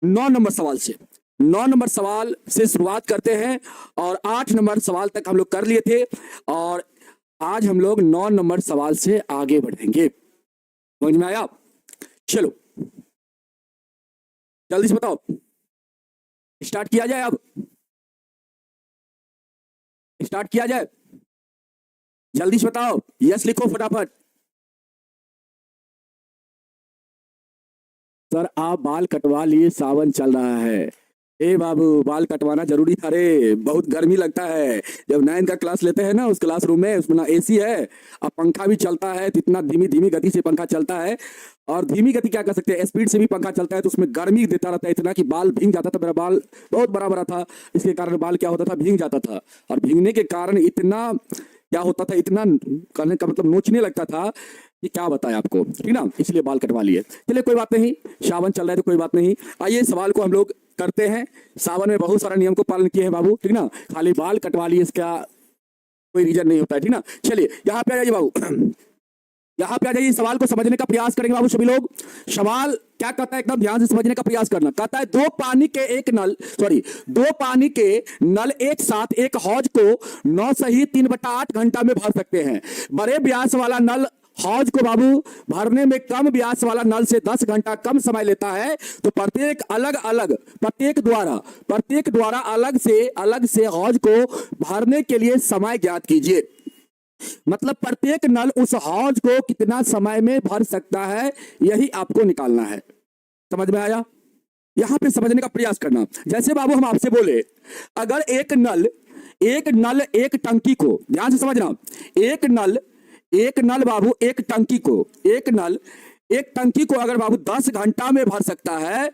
9 number सवाल से। 9 number सवाल से शुरुआत करते हैं और 8 नंबर सवाल तक हम लोग कर लिए थे और आज हम लोग 9 नंबर सवाल से आगे बढ़ेंगे। समझ में आया? चलो जल्दी से बताओ, स्टार्ट किया जाए। अब स्टार्ट किया जाए, जल्दी से बताओ, यस लिखो फटाफट। सर आप बाल कटवा लिए, सावन चल रहा है। ए बाबू बाल कटवाना जरूरी था रे, बहुत गर्मी लगता है। जब 9 का क्लास लेते हैं ना, उस क्लासरूम में उसमें ना एसी है और पंखा भी चलता है, तो इतना धीमी धीमी गति से पंखा चलता है। और धीमी गति क्या कर सकते हैं, स्पीड से भी पंखा चलता है, तो उसमें गर्मी देता रहता है इतना कि बाल भीग जाता था। मेरा बाल बहुत बड़ा बड़ा था, इसके कारण बाल क्या होता था, भीग जाता था। और भीगने के कारण इतना क्या होता था, इतना कहने का मतलब नोचने लगता था कि क्या बताएं आपको, ठीक ना। इसलिए बाल कटवा लिए। चलिए कोई बात नहीं, सावन चल रहा है तो कोई बात नहीं। आइए सवाल को हम लोग करते हैं। सावन में बहुत सारा नियम को पालन किए हैं बाबू, ठीक ना। खाली बाल कटवा लिए इसका कोई रीजन नहीं होता है, ठीक ना। चलिए यहाँ पे आ जाइए बाबू, यहाँ पे आ जाइए। सवाल को समझने का प्रयास करेंगे बाबू सभी लोग। सवाल क्या कहता है, एकदम ध्यान से समझने का प्रयास करना। कहता है दो पानी के नल एक साथ एक हौज को 9 सही 3/8 घंटा में भर सकते हैं। बड़े व्यास वाला नल हौज को बाबू भरने में कम व्यास वाला नल से 10 घंटा कम समय लेता है। तो प्रत्येक द्वारा अलग से हौज को भरने के लिए समय ज्ञात कीजिए। मतलब प्रत्येक नल उस हौज को कितना समय में भर सकता है, यही आपको निकालना है। समझ में आया? यहां पे समझने का प्रयास करना। जैसे बाबू हम आपसे बोले, अगर एक नल एक टंकी को, ध्यान से समझना, एक नल बाबू एक टंकी को अगर बाबू 10 घंटा में भर सकता है,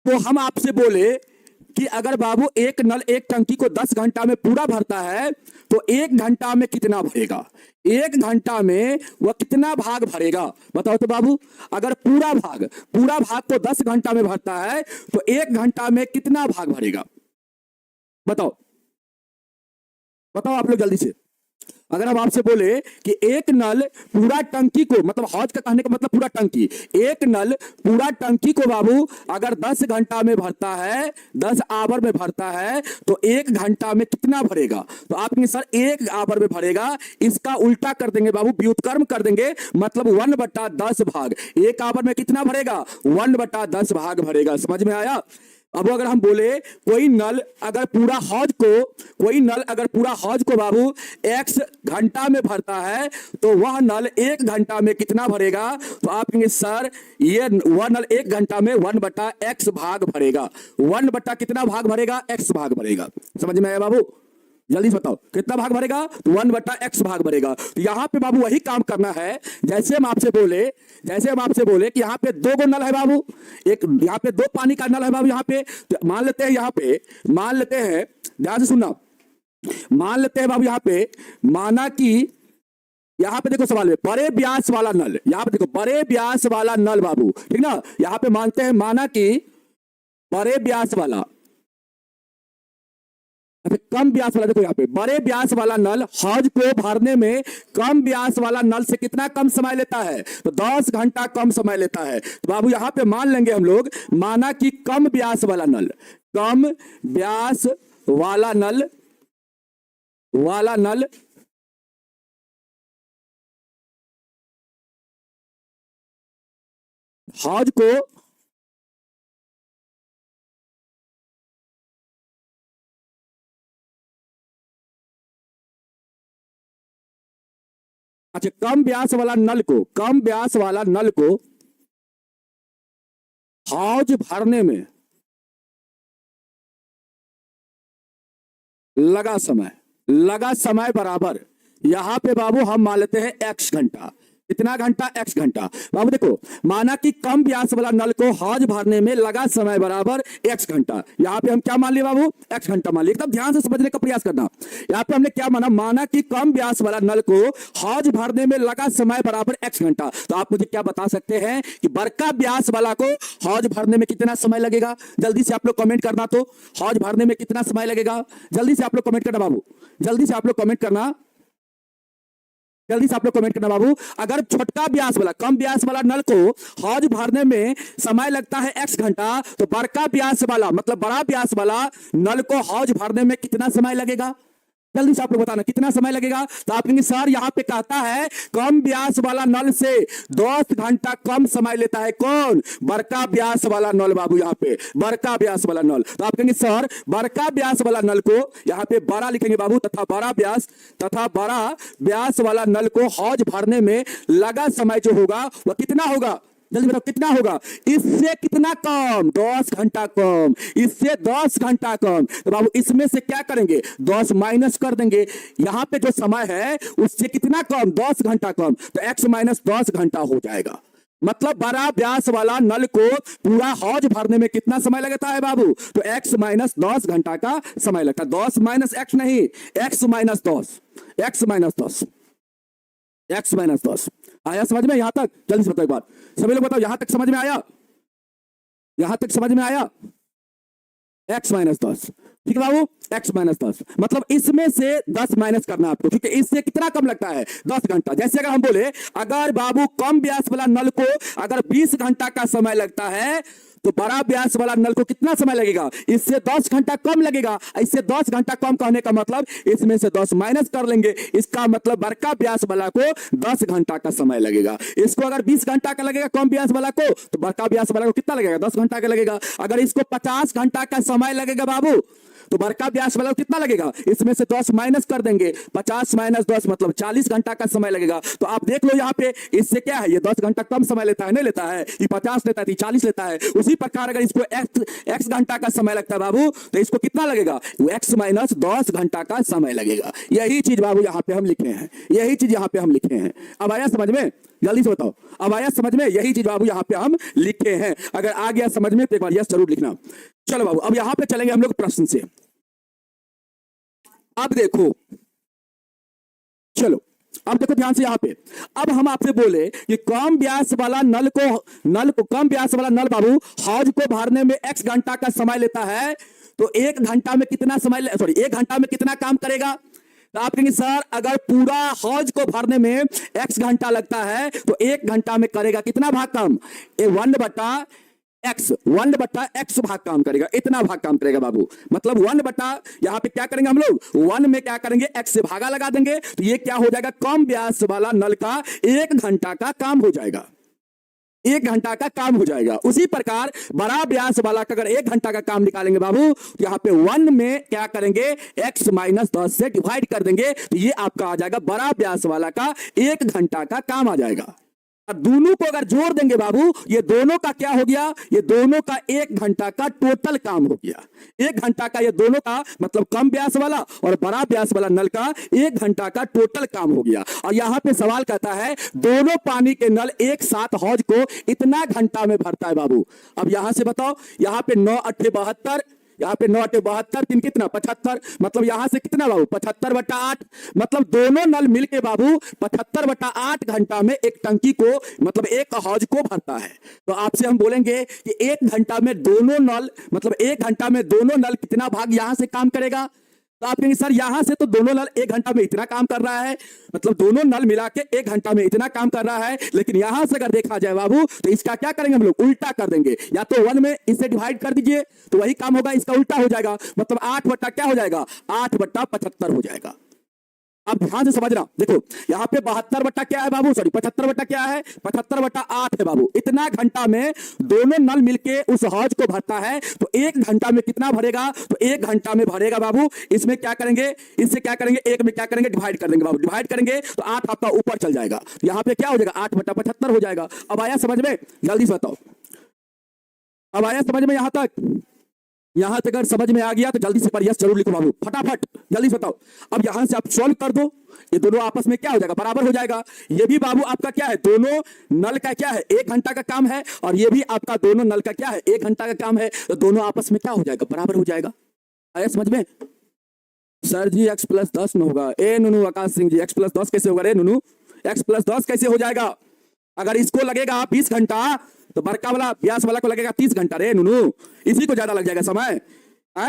तो हम आपसे बोले कि अगर बाबू एक नल एक टंकी को 10 घंटा में पूरा भरता है, तो 1 घंटा में कितना भरेगा? 1 घंटा में वह कितना भाग भरेगा? बताओ तो बाबू। अगर पूरा भाग को 10 घंटा में भरता है, तो 1 घंटा में कितना भाग भरेगा? बताओ आप लोग जल्दी से। अगर हम आपसे बोले कि एक नल पूरा टंकी को, मतलब हौज का कहने का मतलब पूरा टंकी, एक नल पूरा टंकी को बाबू अगर 10 घंटा में भरता है, 10 आवर में भरता है, तो 1 घंटा में कितना भरेगा? तो आप कहेंगे सर 1 आवर में भरेगा। इसका उल्टा कर देंगे बाबू, व्युत्क्रम कर देंगे, मतलब 1/10 भाग। 1 आवर में कितना भरेगा? 1/10 भाग भरेगा। समझ में आया? अब अगर हम बोले कोई नल अगर पूरा हौज को बाबू x घंटा में भरता है, तो वह नल 1 घंटा में कितना भरेगा? तो आप कहेंगे सर ये वह नल 1 घंटा में 1/x भाग भरेगा। 1 कितना भाग भरेगा? x भाग भरेगा। समझ में आया बाबू? जल्दी से बताओ कितना भाग भरेगा? तो 1/x भाग भरेगा। तो यहाँ पे बाबू वही काम करना है। जैसे हम आपसे बोले कि यहाँ पे 2 गो नल है बाबू, एक यहाँ पे 2 पानी का नल है बाबू। यहाँ पे तो मान लेते हैं, ध्यान से सुनना, मान लेते हैं बाबू यहाँ पे, माना कि यहाँ पे देखो सवाल में बड़े व्यास वाला नल, यहाँ पे देखो बड़े व्यास वाला नल बाबू, ठीक ना। यहाँ पे मानते हैं, माना कि बड़े व्यास वाला, कम व्यास वाला, देखो यहाँ पे बड़े व्यास वाला नल हौज को भरने में कम व्यास वाला नल से कितना कम समय लेता है? तो 10 घंटा कम समय लेता है। तो बाबू यहाँ पे मान लेंगे हम लोग, माना कि कम व्यास वाला नल हौज को कम व्यास वाला नल को हौज भरने में लगा समय बराबर, यहां पे बाबू हम मान लेते हैं x घंटा। कितना घंटा? x घंटा। बाबू देखो, माना कि कम व्यास वाला नल को हौज भरने में लगा समय बराबर x घंटा। यहाँ पे हम क्या मान लिए बाबू? x घंटा मान लिए। एकदम ध्यान से समझने का प्रयास करना। यहाँ पे हमने क्या माना कि कम व्यास वाला नल को हौज भरने में लगा समय बराबर x घंटा। तो आप मुझे क्या बता सकते हैं कि बड़का व्यास वाला को हौज भरने में कितना समय लगेगा? जल्दी से आप लोग कमेंट करना। तो हौज भरने में कितना समय लगेगा? जल्दी से आप लोग कमेंट करना बाबू, जल्दी से आप लोग कमेंट करना। जल्दी से आप लोग कमेंट करना बाबू। अगर छोटका व्यास वाला, कम व्यास वाला नल को हौज भरने में समय लगता है x घंटा, तो बड़का व्यास वाला मतलब बड़ा व्यास वाला नल को हौज भरने में कितना समय लगेगा? जल्दी से आप लोग बताना कितना समय लगेगा। तो आप कहेंगे सर यहाँ पे कहता है कम व्यास वाला नल से 10 घंटा कम समय लेता है। कौन? बड़का व्यास वाला नल बाबू, यहाँ पे बड़का व्यास वाला नल। तो आप कहेंगे सर बड़का व्यास वाला नल को यहाँ पे बड़ा लिखेंगे बाबू, तथा बड़ा व्यास वाला नल को हौज भरने में लगा समय जो होगा वह कितना होगा? जल्दी बताओ कितना होगा? इससे कितना कम? 10 घंटा कम। इससे 10 घंटा कम। तो बाबू इसमें से क्या करेंगे? 10 माइनस कर देंगे। यहां पे जो समय है उससे कितना कम? 10 घंटा कम। तो x माइनस 10 घंटा हो जाएगा। मतलब बड़ा व्यास वाला नल को पूरा हौज भरने में कितना समय लगता है बाबू? तो x माइनस 10 घंटा का समय लगता है। 10 माइनस x नहीं, x minus 10, x minus 10, x minus 10। आया समझ में यहां तक? जल्दी से बताओ एक बार, सभी लोग बताओ यहां तक समझ में आया? यहां तक समझ में आया? x माइनस 10, ठीक है बाबू, x माइनस 10 मतलब इसमें से 10 माइनस करना है आपको, क्योंकि इससे कितना कम लगता है? 10 घंटा। जैसे अगर हम बोले अगर बाबू कम व्यास वाला नल को अगर 20 घंटा का समय लगता है, तो बड़ा व्यास वाला नल को कितना समय लगेगा? इससे 10 घंटा कम लगेगा। इससे 10 घंटा कम कहने का मतलब इसमें से 10 माइनस कर लेंगे। इसका मतलब बड़का व्यास वाला को 10 घंटा का समय लगेगा। इसको अगर 20 घंटा का लगेगा कम व्यास वाला को, तो बड़का व्यास वाला को कितना लगेगा? 10 घंटा का लगेगा। अगर इसको 50 घंटा का समय लगेगा बाबू, तो बड़का व्यास वाला को कितना लगेगा? इसमें से 10 माइनस कर देंगे। 50 माइनस 10 मतलब 40 घंटा का समय लगेगा। तो आप देख लो यहाँ पे इससे क्या है, ये 10 घंटा कम समय लेता है, नहीं लेता है, ये 50 लेता है, ये 40 लेता है। उसी प्रकार अगर इसको x घंटा का समय लगता है बाबू, तो इसको कितना लगेगा? x माइनस 10 घंटा का समय लगेगा। यही चीज बाबू यहाँ पे हम लिखे हैं, यही चीज यहाँ पे हम लिखे हैं। अब आया समझ में? जल्दी से बताओ, अब आया समझ में? यही चीज बाबू यहाँ पे हम लिखे हैं। अगर आ गया समझ में तो एक बार यस जरूर लिखना। चलो बाबू अब यहाँ पे चलेंगे हम लोग प्रश्न से। अब देखो, चलो अब देखो ध्यान से यहाँ पे। अब हम आपसे बोले कि कम व्यास वाला नल को कम व्यास वाला नल बाबू हौज को भरने में x घंटा का समय लेता है, तो 1 घंटा में कितना समय 1 घंटा में कितना काम करेगा? तो आप कहेंगे सर अगर पूरा हौज को भरने में x घंटा लगता है, तो 1 घंटा में करेगा कितना भाग काम? 1 बटा x भाग काम करेगा, इतना भाग काम करेगा बाबू। मतलब 1 बटा यहां पे क्या करेंगे हम लोग? 1 में क्या करेंगे? x से भागा लगा देंगे, तो ये क्या हो जाएगा? कम व्यास वाला नल का 1 घंटा का काम हो जाएगा, 1 घंटा का काम हो जाएगा। उसी प्रकार बड़ा व्यास वाला का अगर 1 घंटा का काम निकालेंगे बाबू, तो यहाँ पे 1 में क्या करेंगे? x माइनस 10 से डिवाइड कर देंगे, तो ये आपका आ जाएगा बड़ा व्यास वाला का 1 घंटा का काम आ जाएगा। दोनों को अगर जोड़ देंगे बाबू, ये दोनों का क्या हो गया? ये दोनों का 1 घंटा का टोटल काम हो गया। 1 घंटा का ये दोनों का मतलब कम व्यास वाला और बड़ा व्यास वाला नल का 1 घंटा का टोटल काम हो गया। और यहां पे सवाल कहता है दोनों पानी के नल एक साथ हौज को इतना घंटा में भरता है बाबू। अब यहां से बताओ, यहां पे 9 8 72, यहाँ पे 9 8 72, 3 कितना? 75। मतलब यहां से कितना बाबू? 75 बटा 8। मतलब दोनों नल मिलके बाबू 75 बटा 8 घंटा में एक टंकी को मतलब एक हौज को भरता है। तो आपसे हम बोलेंगे कि 1 घंटा में दोनों नल मतलब 1 घंटा में दोनों नल कितना भाग यहां से काम करेगा? तो आप कहेंगे सर यहां से तो दोनों नल 1 घंटा में इतना काम कर रहा है, मतलब दोनों नल मिला के 1 घंटा में इतना काम कर रहा है। लेकिन यहां से अगर देखा जाए बाबू, तो इसका क्या करेंगे हम लोग? उल्टा कर देंगे। या तो 1 में इसे डिवाइड कर दीजिए तो वही काम होगा, इसका उल्टा हो जाएगा। मतलब 8 बटा क्या हो जाएगा? 8 बटा 75 हो जाएगा। अब ध्यान से समझना, देखो यहाँ पे 72 बटा क्या है बाबू? 75 बटा क्या है? 75 बटा 8 है बाबू। इतना घंटा में दोनों नल मिलके उस हौज को भरता है, तो 1 घंटा में कितना भरेगा? तो 1 घंटा में भरेगा बाबू। इसमें क्या करेंगे? इससे क्या करेंगे? 1 में क्या करेंगे? डिवाइड कर देंगे बाबू। डिवाइड करेंगे तो 8 आपका ऊपर चल जाएगा, यहाँ पे क्या हो जाएगा? 8 बटा 75 हो जाएगा। अब आया समझ में? जल्दी से बताओ, अब आया समझ में? यहां तक यहां तक अगर समझ में आ गया तो जल्दी से पर यस जरूर लिखो बाबू, फटाफट जल्दी से बताओ। अब यहां से आप सॉल्व कर दो, ये दोनों आपस में क्या हो जाएगा? बराबर हो जाएगा। ये भी बाबू आपका क्या है? दोनों नल का क्या है? 1 घंटा का काम है, और ये भी आपका दोनों नल का क्या है? 1 घंटा का काम है। तो दोनों आपस में क्या हो जाएगा? बराबर हो जाएगा। आया समझ में? सर जी x प्लस 10 न होगा। ए नुनू आकाश सिंह जी, x प्लस 10 कैसे होगा रे नुनू? x प्लस 10 कैसे हो जाएगा? अगर इसको लगेगा 20 घंटा, तो बड़का वाला व्यास वाला को लगेगा 30 घंटा रे नुनू, इसी को ज्यादा लग जाएगा समय।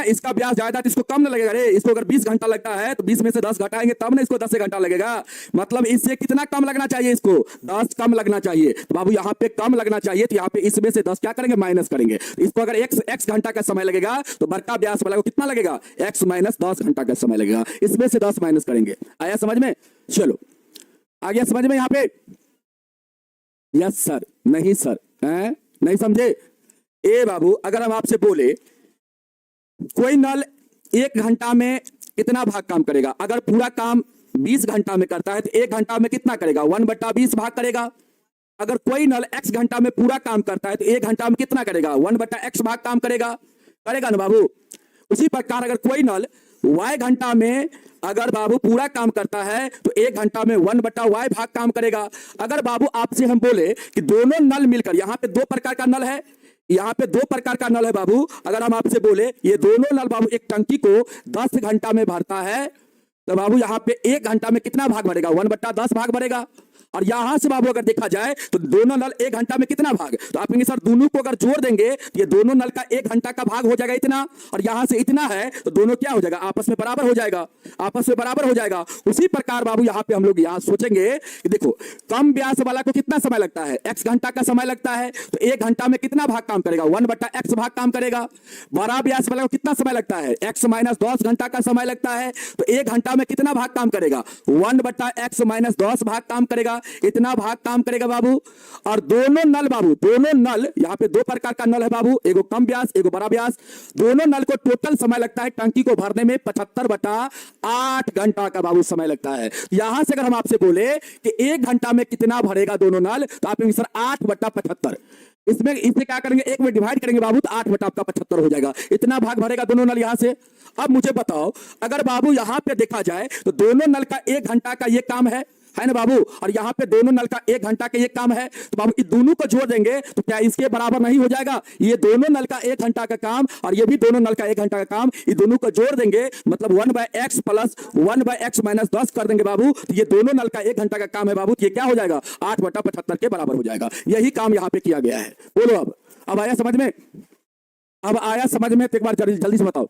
इसका ब्याज ज्यादा तो इसको कम न लगेगा रे। इसको अगर 20 घंटा लगता है तो 20 में से 10 घटाएंगे तब ना इसको 10 घंटा लगेगा। मतलब इससे कितना कम लगना चाहिए, इसको 10 कम लगना चाहिए। तो बाबू यहाँ पे कम लगना चाहिए, तो यहाँ पे इसमें से 10 क्या करेंगे, माइनस करेंगे। इसको अगर x घंटा का समय लगेगा तो बड़का ब्याज वाला को कितना लगेगा, x माइनस 10 घंटा का समय लगेगा। इसमें से 10 माइनस करेंगे। आया समझ में? चलो आ गया समझ में यहाँ पे? यस सर, नहीं सर, नहीं समझे? ए बाबू अगर हम आपसे बोले कोई नल 1 घंटा में कितना भाग काम करेगा, अगर पूरा काम 20 घंटा में करता है तो 1 घंटा में कितना करेगा, 1/20 भाग करेगा। अगर कोई नल x घंटा में पूरा काम करता है तो 1 घंटा में कितना करेगा, 1/x भाग काम करेगा। करेगा ना बाबू? उसी प्रकार अगर कोई नल y घंटा में अगर बाबू पूरा काम करता है तो 1 घंटा में 1/y भाग काम करेगा। अगर बाबू आपसे हम बोले कि दोनों नल मिलकर, यहां पे 2 प्रकार का नल है, यहाँ पे 2 प्रकार का नल है बाबू। अगर हम आपसे बोले ये दोनों नल बाबू एक टंकी को 10 घंटा में भरता है तो बाबू यहाँ पे 1 घंटा में कितना भाग भरेगा, 1/10 भाग भरेगा। और यहां से बाबू अगर देखा जाए तो दोनों नल 1 घंटा में कितना भाग, तो आप कहेंगे सर दोनों को अगर जोड़ देंगे तो ये दोनों नल का 1 घंटा का भाग हो जाएगा इतना, और यहां से इतना है तो दोनों क्या हो जाएगा, आपस में बराबर हो जाएगा, आपस में बराबर हो जाएगा। उसी प्रकार बाबू यहाँ पे हम लोग यहाँ सोचेंगे कि देखो कम ब्यास वाला को कितना समय लगता है, x घंटा का समय लगता है, तो 1 घंटा में कितना भाग काम करेगा, 1/x भाग काम करेगा। बड़ा ब्यास वाला को कितना समय लगता है, x माइनस 10 घंटा का समय लगता है, तो 1 घंटा में कितना भाग काम करेगा, 1/x माइनस 10 भाग काम करेगा। इतना भाग काम करेगा बाबू। और दोनों नल बाबू, दोनों नल यहाँ पे 2 प्रकार का नल है बाबू, एगो कम ब्यास एगो बड़ा ब्यास। दोनों नल को टोटल समय लगता है टंकी को भरने में 75/8 घंटा का बाबू समय लगता है। यहां से अगर हम आपसे बोले कि 1 घंटा में कितना भरेगा दोनों नल, तो आप कहेंगे सर 8/75। इसमें इसे क्या करेंगे, 1 में डिवाइड करेंगे बाबू तो 8/75 हो जाएगा। इतना भाग भरेगा दोनों नल यहां से। अब मुझे बताओ अगर बाबू यहां पे देखा जाए तो दोनों नल का 1 घंटा का ये काम है ना बाबू, और यहाँ पे दोनों नल का 1 घंटा का ये काम है, तो बाबू इस दोनों को जोड़ देंगे तो क्या इसके बराबर नहीं हो जाएगा। ये दोनों नल का 1 घंटा का काम और ये भी दोनों नल का 1 घंटा का काम, ये दोनों को जोड़ देंगे मतलब 1/x प्लस 1/x माइनस 10 कर देंगे बाबू, तो ये दोनों नल का 1 घंटा का काम है बाबू, तो ये क्या हो जाएगा 8/75 के बराबर हो जाएगा। यही काम यहाँ पे किया गया है। बोलो अब आया समझ में? अब आया समझ में? तो एक बार जल्दी से बताओ,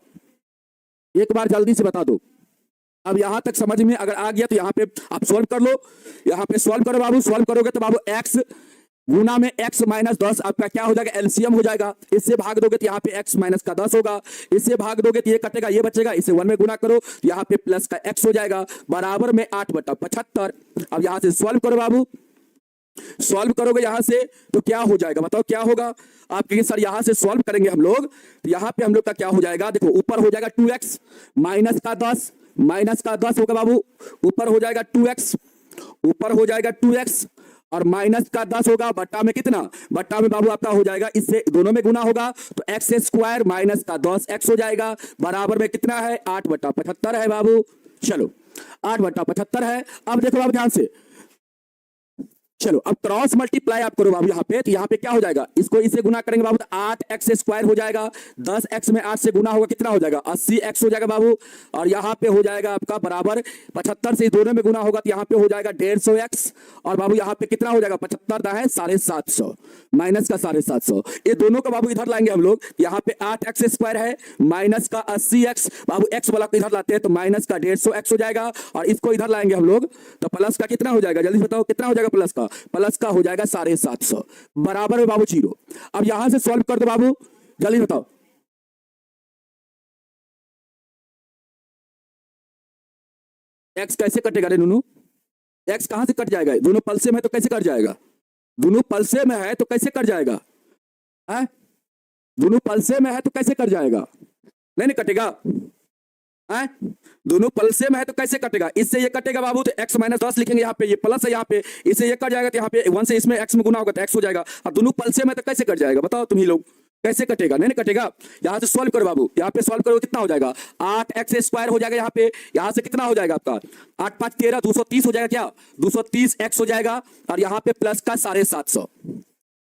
एक बार जल्दी से बता दो। अब यहां तक समझ में अगर आ गया तो यहां पे आप सॉल्व कर लो। यहां पे सॉल्व करो बाबू, सॉल्व करोगे तो बाबू x गुना में x माइनस 10 आपका क्या हो जाएगा, एलसीएम हो जाएगा। इससे भाग दोगे तो यहाँ पे x माइनस का 10 होगा, इससे भाग दोगे तो ये कटेगा ये बचेगा, इसे 1 में गुना करो यहाँ पे प्लस का x हो जाएगा बराबर में 8/75। अब यहां से सॉल्व करो बाबू, सॉल्व करोगे यहां से तो क्या हो जाएगा, बताओ क्या होगा। आप कहेंगे सर यहां से सॉल्व करेंगे हम लोग तो यहाँ पे हम लोग का क्या हो जाएगा, देखो ऊपर हो जाएगा 2x माइनस का 10 होगा बाबू, ऊपर हो जाएगा 2x, ऊपर हो जाएगा 2x और माइनस का 10 होगा, बट्टा में कितना, बट्टा में बाबू आपका हो जाएगा, इससे दोनों में गुना होगा तो x स्क्वायर माइनस का 10x हो जाएगा बराबर में कितना है 8/75 है बाबू। चलो 8/75 है। अब देखो बाबू ध्यान से, चलो अब क्रॉस मल्टीप्लाई आप करो बाबू यहाँ पे, तो यहाँ पे क्या हो जाएगा, इसको इससे गुना करेंगे बाबू तो 8x स्क्वायर हो जाएगा, 10x में 8 से गुना होगा कितना हो जाएगा 80x हो जाएगा बाबू, और यहाँ पे हो जाएगा आपका बराबर 75 से दोनों में गुना होगा तो यहाँ पे हो जाएगा 150x, और बाबू यहाँ पे कितना हो जाएगा 75 है 750 माइनस का 750। ये दोनों को बाबू इधर लाएंगे हम लोग, यहाँ पे 8x स्क्वायर है माइनस का 80x, बाबू x वाला को इधर लाते हैं तो माइनस का 150x हो जाएगा, और इसको इधर लाएंगे हम लोग तो प्लस का कितना हो जाएगा, जल्दी बताओ कितना हो जाएगा, प्लस का हो जाएगा 750 बराबर में बाबू 0। अब यहां से सॉल्व कर दो बाबू, जल्दी बताओ। x कैसे कटेगा रे नूनू, x कहां से कट जाएगा, दोनों पल्से में है तो कैसे कट जाएगा, दोनों पल्से में है तो कैसे कट जाएगा, है दोनों पल्से में है तो कैसे कट जाएगा, नहीं कटेगा, है दोनों पल्से में है तो कैसे कटेगा, इससे ये कटेगा बाबू तो x माइनस 10 लिखेंगे यहाँ पे, ये प्लस है यहाँ पे, इससे ये कट जाएगा तो यहाँ पे 1 से इसमें x में गुना होगा तो x हो जाएगा, और दोनों पल्से में तो कैसे कट जाएगा, बताओ तुम ही लोग कैसे कटेगा, नहीं कटेगा। यहाँ से सॉल्व करो बाबू, यहाँ पे सॉल्व करो कितना हो जाएगा 8x स्क्वायर हो जाएगा, यहाँ पे यहाँ से कितना हो जाएगा आपका 8 5 13 230 हो जाएगा, क्या 230x हो जाएगा, और यहाँ पे प्लस का 750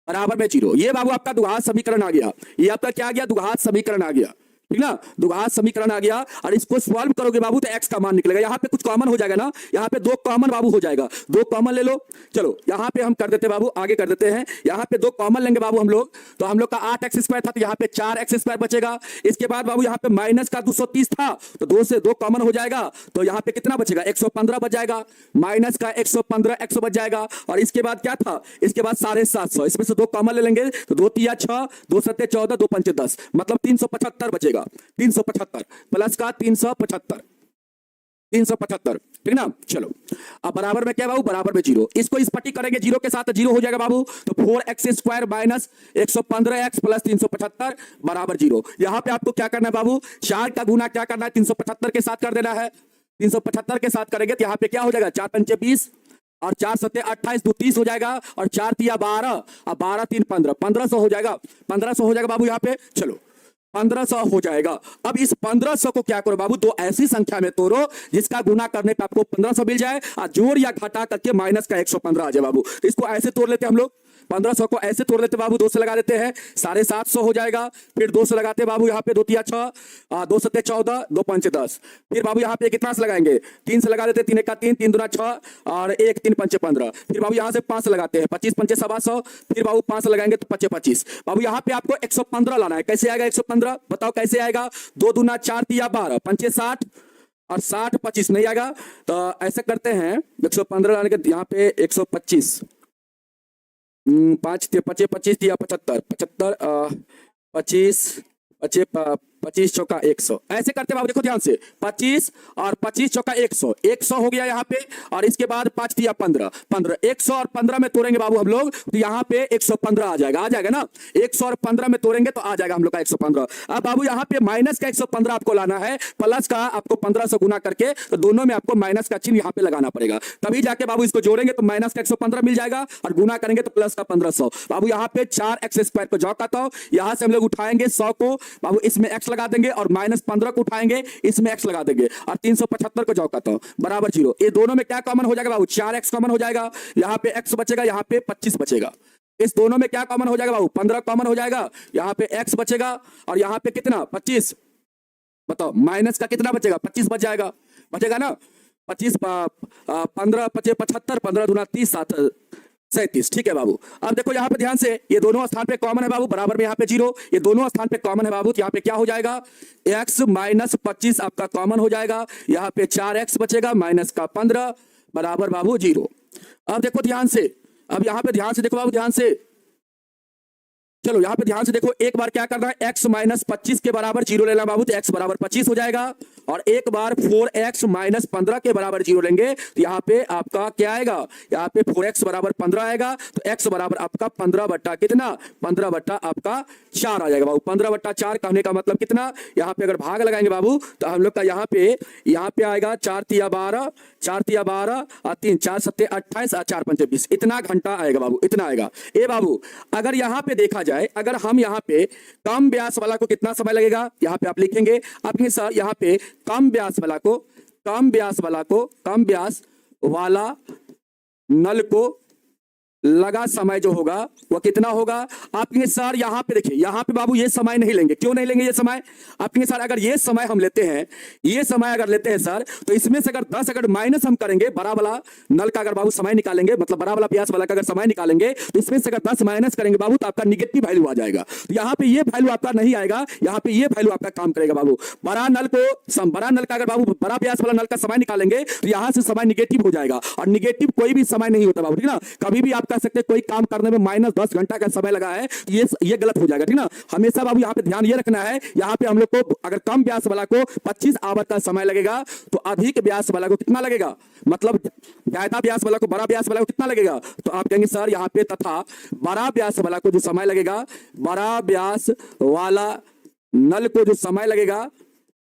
बराबर में 0। ये बाबू आपका द्विघात समीकरण आ गया, ये आपका क्या आ गया, द्विघात समीकरण आ गया। ठीक ना, द्विघात समीकरण आ गया। और इसको सॉल्व करोगे बाबू तो x का मान निकलेगा। यहाँ पे कुछ कॉमन हो जाएगा ना, यहाँ पे 2 कॉमन बाबू हो जाएगा, 2 कॉमन ले लो। चलो यहाँ पे हम कर देते बाबू, आगे कर देते हैं। यहाँ पे 2 कॉमन लेंगे बाबू हम लोग, तो हम लोग का 8x² था, तो यहाँ पे 4x² बचेगा। इसके बाद बाबू यहाँ पे माइनस का 230 था, तो 2 से 2 कॉमन हो जाएगा, तो यहाँ पे कितना बचेगा, 115 बच जाएगा। माइनस का 115 x बच जाएगा। और इसके बाद क्या था, इसके बाद 750, इसमें से 2 कॉमन ले लेंगे, तो 2 तिया 6, 2 सत्ते 14, 2 पंचे 10, मतलब 375 बचेगा। 375 प्लस का 375, 375, ठीक ना। चलो अब बराबर में क्या बाबू, बराबर में 0, इसको इस पट्टी करेंगे 0 के साथ, 0 हो जाएगा बाबू। तो 4x² माइनस 115x प्लस 375 बराबर 0। यहां पे आपको क्या करना है बाबू, 4 का गुना क्या करना है, 375 के साथ कर देना है। 375 के साथ करेंगे तो यहाँ पे क्या हो जाएगा, 4 पंचे 20 और 4 सत्ते 28, 2 30 हो जाएगा, और 4 तिया 12 और 12 3 15, 1500 हो जाएगा। 1500 हो जाएगा बाबू यहाँ पे। चलो 1500 हो जाएगा। अब इस 1500 को क्या करो बाबू, 2 ऐसी संख्या में तोड़ो जिसका गुना करने पे आपको 1500 मिल जाए, और जोड़ या घटा करके माइनस का 115 आ जाए बाबू। तो इसको ऐसे तोड़ लेते हैं हम लोग, 1500 को ऐसे तोड़ लेते बाबू, 2 से लगा देते हैं, 750 हो जाएगा। फिर 2 से लगाते बाबू यहाँ पे, 2 तिया 6, 2 सत्ते 14, 2 पंचे 10। फिर बाबू यहाँ पे कितना से लगाएंगे, 3 से लगा देते, 3 का 3, 3 दूना 6 और 1 3 पंचे 15। फिर बाबू यहाँ से 5 से लगाते हैं, 25 पंचे 125। फिर बाबू 5 से लगाएंगे तो 25 25। बाबू यहाँ पे आपको 115 लाना है। कैसे आएगा 115, बताओ कैसे आएगा, 2 दूना 4 तिया 12, पंचे 60 और 60 25 नहीं आएगा। तो ऐसे करते हैं, 115 लाने के यहाँ पे 125, 5 पचे 25 दिया 75, 75 25 पचे 25 चौका 100। ऐसे करते बाबू, देखो ध्यान से, 25 और 25 चौका 100, 100 हो गया यहाँ पे। और इसके बाद 5 दिया 15, 15, 100 और 15 में तोड़ेंगे बाबू हम लोग, तो यहाँ पे 115 आ जाएगा, आ जाएगा ना। 100 और 15 में तोड़ेंगे तो आ जाएगा हम लोग का 115। अब बाबू यहाँ पे माइनस का 115 आपको लाना है, प्लस का आपको 15 से गुना करके, तो दोनों में आपको माइनस का चिन्ह यहाँ पे लगाना पड़ेगा, तभी जाके बाबू इसको जोड़ेंगे तो माइनस का 115 मिल जाएगा, और गुना करेंगे तो प्लस का 1500। बाबू यहाँ पे 4x² को जॉक आता हो, यहाँ से हम लोग उठाएंगे 100 को बाबू, इसमें x लगा देंगे, और माइनस 15 को उठाएंगे, इसमें x लगा देंगे, और 375 को जॉक आता हूं बराबर 0। ये दोनों में क्या कॉमन हो जाएगा बाबू, 4x कॉमन हो जाएगा। यहाँ पे x बचेगा, यहाँ पे 25 बचेगा। इस दोनों में क्या कॉमन हो जाएगा बाबू, 15 कॉमन हो जाएगा। यहाँ पे x बचेगा, और यहाँ पे कितना 25, बताओ माइनस का कितना बचेगा, 25 बच जाएगा, बचेगा ना। 25 15 पचे 75, 15 दूना 30, 7 37, ठीक है बाबू। अब देखो यहाँ पे ध्यान से, ये दोनों स्थान पे कॉमन है बाबू, बराबर में यहाँ पे 0, ये दोनों स्थान पे कॉमन है बाबू, तो यहाँ पे क्या हो जाएगा, x माइनस 25 आपका कॉमन हो जाएगा। यहाँ पे 4x बचेगा माइनस का 15 बराबर बाबू 0। अब देखो ध्यान से, अब यहाँ पे ध्यान से देखो बाबू, ध्यान से, चलो यहाँ पे ध्यान से देखो, एक बार क्या करना है, x माइनस 25 के बराबर 0 लेना बाबू, तो x बराबर 25 हो जाएगा। और एक बार 4x माइनस 15 के बराबर 0 लेंगे, तो यहाँ पे आपका क्या आएगा, यहाँ पे 4x बराबर 15 आएगा, तो x बराबर आपका 15 बट्टा कितना, 15 बट्टा आपका 4 आ जाएगा बाबू। 15 बट्टा 4 कहने का मतलब कितना, यहाँ पे अगर भाग लगाएंगे बाबू, तो हम लोग का यहाँ पे आएगा 4 तिया 12, 4 तिया 12 और 3 4 सत्ते 28 और 4 पंचे 20, इतना घंटा आएगा बाबू, इतना आएगा। ए बाबू अगर यहाँ पे देखा जाए, अगर हम यहाँ पे कम व्यास वाला को कितना समय लगेगा, यहाँ पे आप लिखेंगे अपने सर, यहाँ पे कम व्यास वाला को, कम व्यास वाला नल को लगा समय जो होगा वो कितना होगा। आपके सर यहाँ पे देखिए, यहाँ पे बाबू ये समय नहीं लेंगे, क्यों नहीं लेंगे ये समय, आपके सर अगर ये समय हम लेते हैं, ये समय अगर लेते हैं सर, तो इसमें से अगर 10 अगर माइनस हम करेंगे, बड़ा वाला नल का अगर बाबू समय निकालेंगे, मतलब बड़ा वाला व्यास वाला का अगर समय निकालेंगे, तो इसमें से अगर 10 माइनस करेंगे बाबू, तो आपका निगेटिव वैल्यू आ जाएगा। तो यहाँ पे ये वैल्यू आपका नहीं आएगा, यहाँ पे ये वैल्यू आपका काम करेगा बाबू। बड़ा नल का अगर बाबू बड़ा व्यास वाला नल का समय निकालेंगे, तो यहाँ से समय निगेटिव हो जाएगा, और निगेटिव कोई भी समय नहीं होता बाबू, ठीक ना। कभी भी आप कह सकते कोई काम करने में माइनस 10 घंटा का समय लगा है, ये गलत हो जाएगा, ठीक ना। हमेशा बाबू यहाँ पे ध्यान ये रखना है, यहाँ पे हम लोग को अगर कम व्यास वाला को 25 आवर का समय लगेगा, तो अधिक व्यास वाला को कितना लगेगा, मतलब ज्यादा व्यास वाला को, बड़ा व्यास वाला को कितना लगेगा, तो आप कहेंगे सर यहाँ पे तथा बड़ा व्यास वाला को जो समय लगेगा, बड़ा व्यास वाला नल को जो समय लगेगा,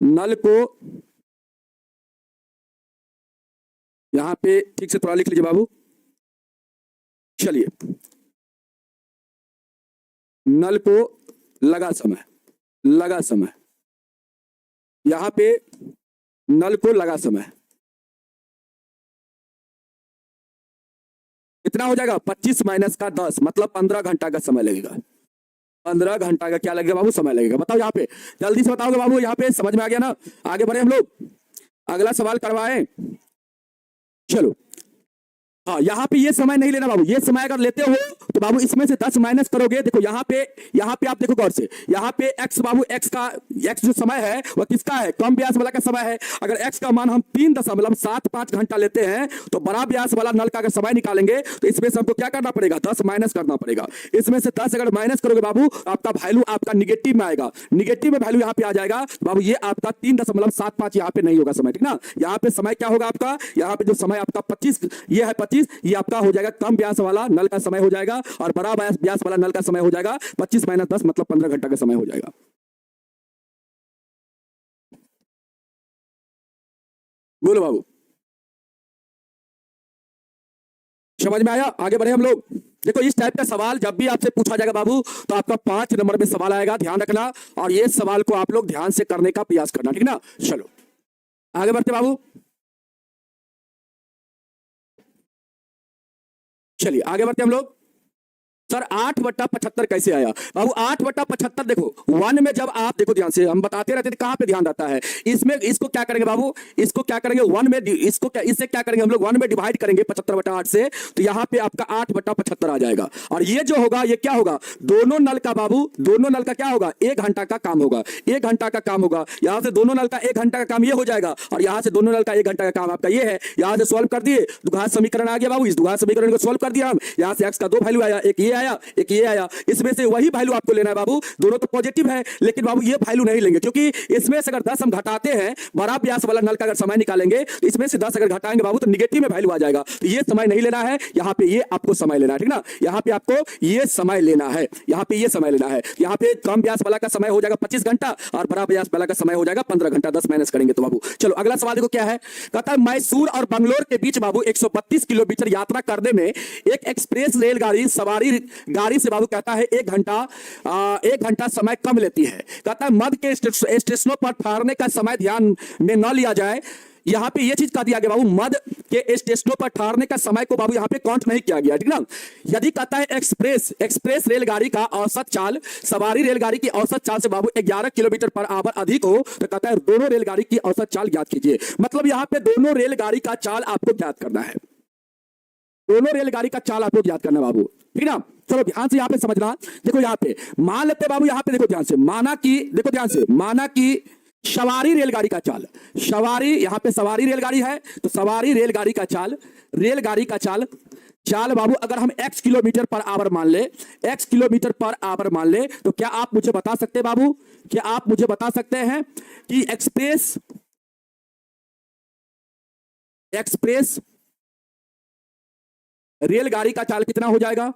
नल को यहां पे ठीक से थोड़ा लिख लीजिए बाबू। चलिए, नल को लगा समय, यहां पे नल को लगा समय कितना हो जाएगा, 25 माइनस का 10, मतलब 15 घंटा का समय लगेगा। 15 घंटा का क्या लगेगा बाबू, समय लगेगा। बताओ यहाँ पे, जल्दी से बताओगे बाबू, यहाँ पे समझ में आ गया ना। आगे बढ़े हम लोग, अगला सवाल करवाएं। चलो हाँ, यहाँ पे ये समय नहीं लेना बाबू। ये समय अगर लेते हो तो बाबू इसमें से 10 माइनस करोगे। देखो यहाँ पे आप देखो गौर से, यहाँ पे x बाबू, x जो समय है वह किसका है, कम ब्यास वाला का समय है। अगर x का मान हम 3.75 घंटा लेते हैं तो बड़ा ब्यास वाला नल का अगर समय निकालेंगे तो इसमें से हमको क्या करना पड़ेगा, 10 माइनस करना पड़ेगा। इसमें से 10 अगर माइनस करोगे बाबू, आपका वैल्यू आपका निगेटिव में आएगा। निगेटिव में वैल्यू यहाँ पे आ जाएगा बाबू, ये आपका 3.75 यहाँ पे नहीं होगा समय, ठीक ना। यहाँ पे समय क्या होगा आपका, यहाँ पे जो समय आपका 25, ये है 25, ये आपका हो जाएगा कम व्यास वाला नल का समय हो जाएगा, और बड़ा व्यास वाला नल का समय हो जाएगा 25 माइनस 10 मतलब 15 घंटा का समय हो जाएगा। बोलो बाबू, समझ में आया। आगे बढ़े हम लोग। देखो इस टाइप का सवाल जब भी आपसे पूछा जाएगा बाबू तो आपका 5 नंबर में सवाल आएगा, ध्यान रखना। और ये सवाल को आप लोग ध्यान से करने का प्रयास करना, ठीक ना। चलो आगे बढ़ते बाबू, चलिए आगे बढ़ते हम लोग। सर 8/75 कैसे आया बाबू, 8/75 देखो 1 में जब आप देखो ध्यान से, हम बताते रहते थे कहां पे ध्यान रहता है इसमें। इसको क्या करेंगे बाबू, इसको क्या करेंगे 1 में, इसको क्या, इससे क्या करेंगे हम लोग 1 में डिवाइड करेंगे 75/8 से, तो यहां पे आपका 8/75 आ जाएगा। और ये जो होगा ये क्या होगा, दोनों नल का बाबू, दोनों नल का क्या होगा, 1 घंटा का काम होगा, 1 घंटा का काम होगा। यहां से दोनों नल का 1 घंटा का काम ये हो जाएगा, और यहां से दोनों नल का 1 घंटा का काम आपका ये है। यहां से सॉल्व कर दिए, द्विघात समीकरण आ गया बाबू। इस द्विघात समीकरण को सॉल्व कर दिया हम, यहां से x का 2 वैल्यू आया, एक ये आया एक ये आया। इसमें से वही वैल्यू आपको लेना है बाबू, दोनों तो पॉजिटिव है, लेकिन बाबू ये वैल्यू नहीं लेंगे, क्योंकि इसमें से अगर 10 हम घटाते हैं, बड़ा व्यास वाला नल का अगर समय निकालेंगे तो इसमें से 10 अगर घटाएंगे बाबू तो निगेटिव में वैल्यू आ जाएगा। तो ये समय नहीं लेना है, यहाँ पे ये आपको समय लेना है, ठीक ना। यहाँ पे आपको ये समय लेना है, यहाँ पे ये समय लेना है। यहाँ पे कम व्यास वाला का समय हो जाएगा 25 घंटा और बड़ा व्यास वाला का समय हो जाएगा 15 घंटा। 10 माइनस करेंगे तो बाबू। चलो अगला सवाल देखो क्या है, कहता है मैसूर और बंगलोर के बीच बाबू 132 किलोमीटर यात्रा करने में एक एक्सप्रेस रेलगाड़ी सवारी गाड़ी से बाबू कहता है 1 घंटा समय कम लेती है। कहता है मध्य के स्टेशनों पर ठहरने का समय ध्यान में न लिया जाए। यहां पे ये चीज कह दिया गया बाबू, मध्य के स्टेशनों पर ठहरने का समय को बाबू यहां पे काउंट नहीं किया गया, ठीक ना। यदि कहता है एक्सप्रेस रेलगाड़ी का औसत चाल सवारी रेलगाड़ी की औसत चाल से बाबू 11 किलोमीटर पर आवर अधिक हो, तो कहता है दोनों रेलगाड़ी की औसत चाल ज्ञात कीजिए। मतलब यहां पे दोनों रेलगाड़ी का चाल आपको ज्ञात करना है, दोनों रेलगाड़ी का चाल आपको ज्ञात करना बाबू, ठीक ना। चलो ध्यान से यहां पे समझना। देखो यहां पे मान लेते बाबू, यहां पे देखो ध्यान से, माना कि देखो ध्यान से, माना कि सवारी रेलगाड़ी का चाल, सवारी यहां पे सवारी रेलगाड़ी है तो सवारी रेलगाड़ी का चाल, रेलगाड़ी का चाल बाबू अगर हम x किलोमीटर पर आवर मान ले, x किलोमीटर पर आवर मान ले, तो क्या आप मुझे बता सकते हैं बाबू, क्या आप मुझे बता सकते हैं कि एक्सप्रेस रेलगाड़ी का चाल कितना हो जाएगा,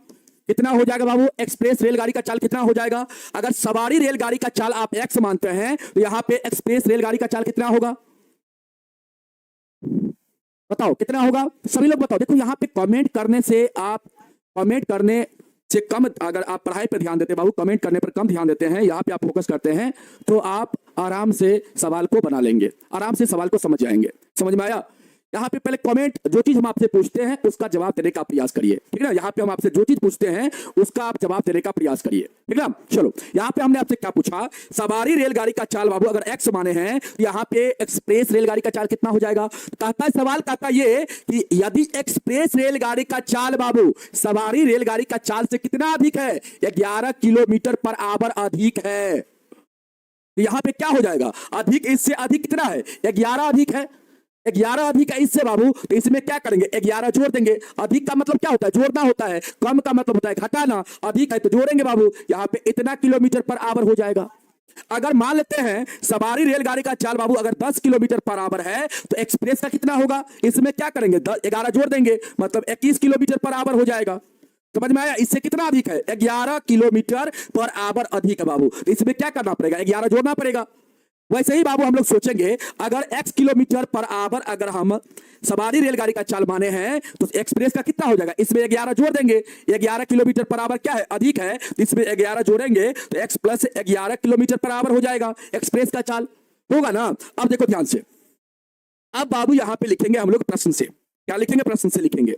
कितना हो जाएगा बाबू, एक्सप्रेस रेलगाड़ी का चाल कितना हो जाएगा। अगर सवारी रेलगाड़ी का चाल आप x मानते हैं तो यहां पे एक्सप्रेस रेलगाड़ी का चाल कितना होगा, बताओ कितना होगा, सभी लोग बताओ। देखो यहां पे कमेंट करने से, आप कमेंट करने से कम, अगर आप पढ़ाई पर ध्यान देते हैं बाबू, कमेंट करने पर कम ध्यान देते हैं, यहाँ पे आप फोकस करते हैं, तो आप आराम से सवाल को बना लेंगे, आराम से सवाल को समझ जाएंगे। समझ में आया। यहाँ पे पहले कमेंट, जो चीज हम आपसे पूछते हैं उसका जवाब देने का प्रयास करिए, ठीक है ना। यहाँ पे हम आपसे जो चीज पूछते हैं उसका आप जवाब देने का प्रयास करिए, ठीक है ना। चलो यहाँ पे हमने आपसे क्या पूछा, सवारी रेलगाड़ी का चाल बाबू अगर x माने हैं तो यहाँ पे एक्सप्रेस रेलगाड़ी का चाल कितना हो जाएगा। कहता है सवाल कहता है ये कि यदि एक्सप्रेस रेलगाड़ी का चाल बाबू सवारी रेलगाड़ी का चाल से कितना अधिक है, 11 किलोमीटर पर आवर अधिक है, तो यहाँ पे क्या हो जाएगा, अधिक, इससे अधिक कितना है, 11 अधिक है, 11 अधिक है इससे बाबू, तो इसमें क्या करेंगे 11 जोड़ देंगे। अधिक का मतलब क्या होता है, जोड़ना होता है, कम का मतलब होता है घटाना, अधिक है तो जोड़ेंगे बाबू, यहाँ पे इतना किलोमीटर पर आवर हो जाएगा। अगर मान लेते हैं सवारी रेलगाड़ी का चाल बाबू अगर 10 किलोमीटर पर आवर है तो एक्सप्रेस का कितना होगा, इसमें क्या करेंगे 11 जोड़ देंगे, मतलब 21 किलोमीटर पर आवर हो जाएगा। समझ में आया। इससे कितना अधिक है, 11 किलोमीटर पर आवर अधिक है बाबू, तो इसमें क्या करना पड़ेगा, 11 जोड़ना पड़ेगा। वैसे ही बाबू हम लोग सोचेंगे अगर x किलोमीटर पर आवर अगर हम सवारी रेलगाड़ी का चाल माने हैं तो एक्सप्रेस का कितना हो जाएगा, इसमें 11 जोड़ देंगे, 11 किलोमीटर पर आवर क्या है, अधिक है, तो इसमें 11 जोड़ेंगे तो x plus 11 kilometre per hour हो जाएगा एक्सप्रेस का चाल, होगा ना। अब देखो ध्यान से, अब बाबू यहां पे लिखेंगे हम लोग प्रश्न से, क्या लिखेंगे? प्रश्न से लिखेंगे।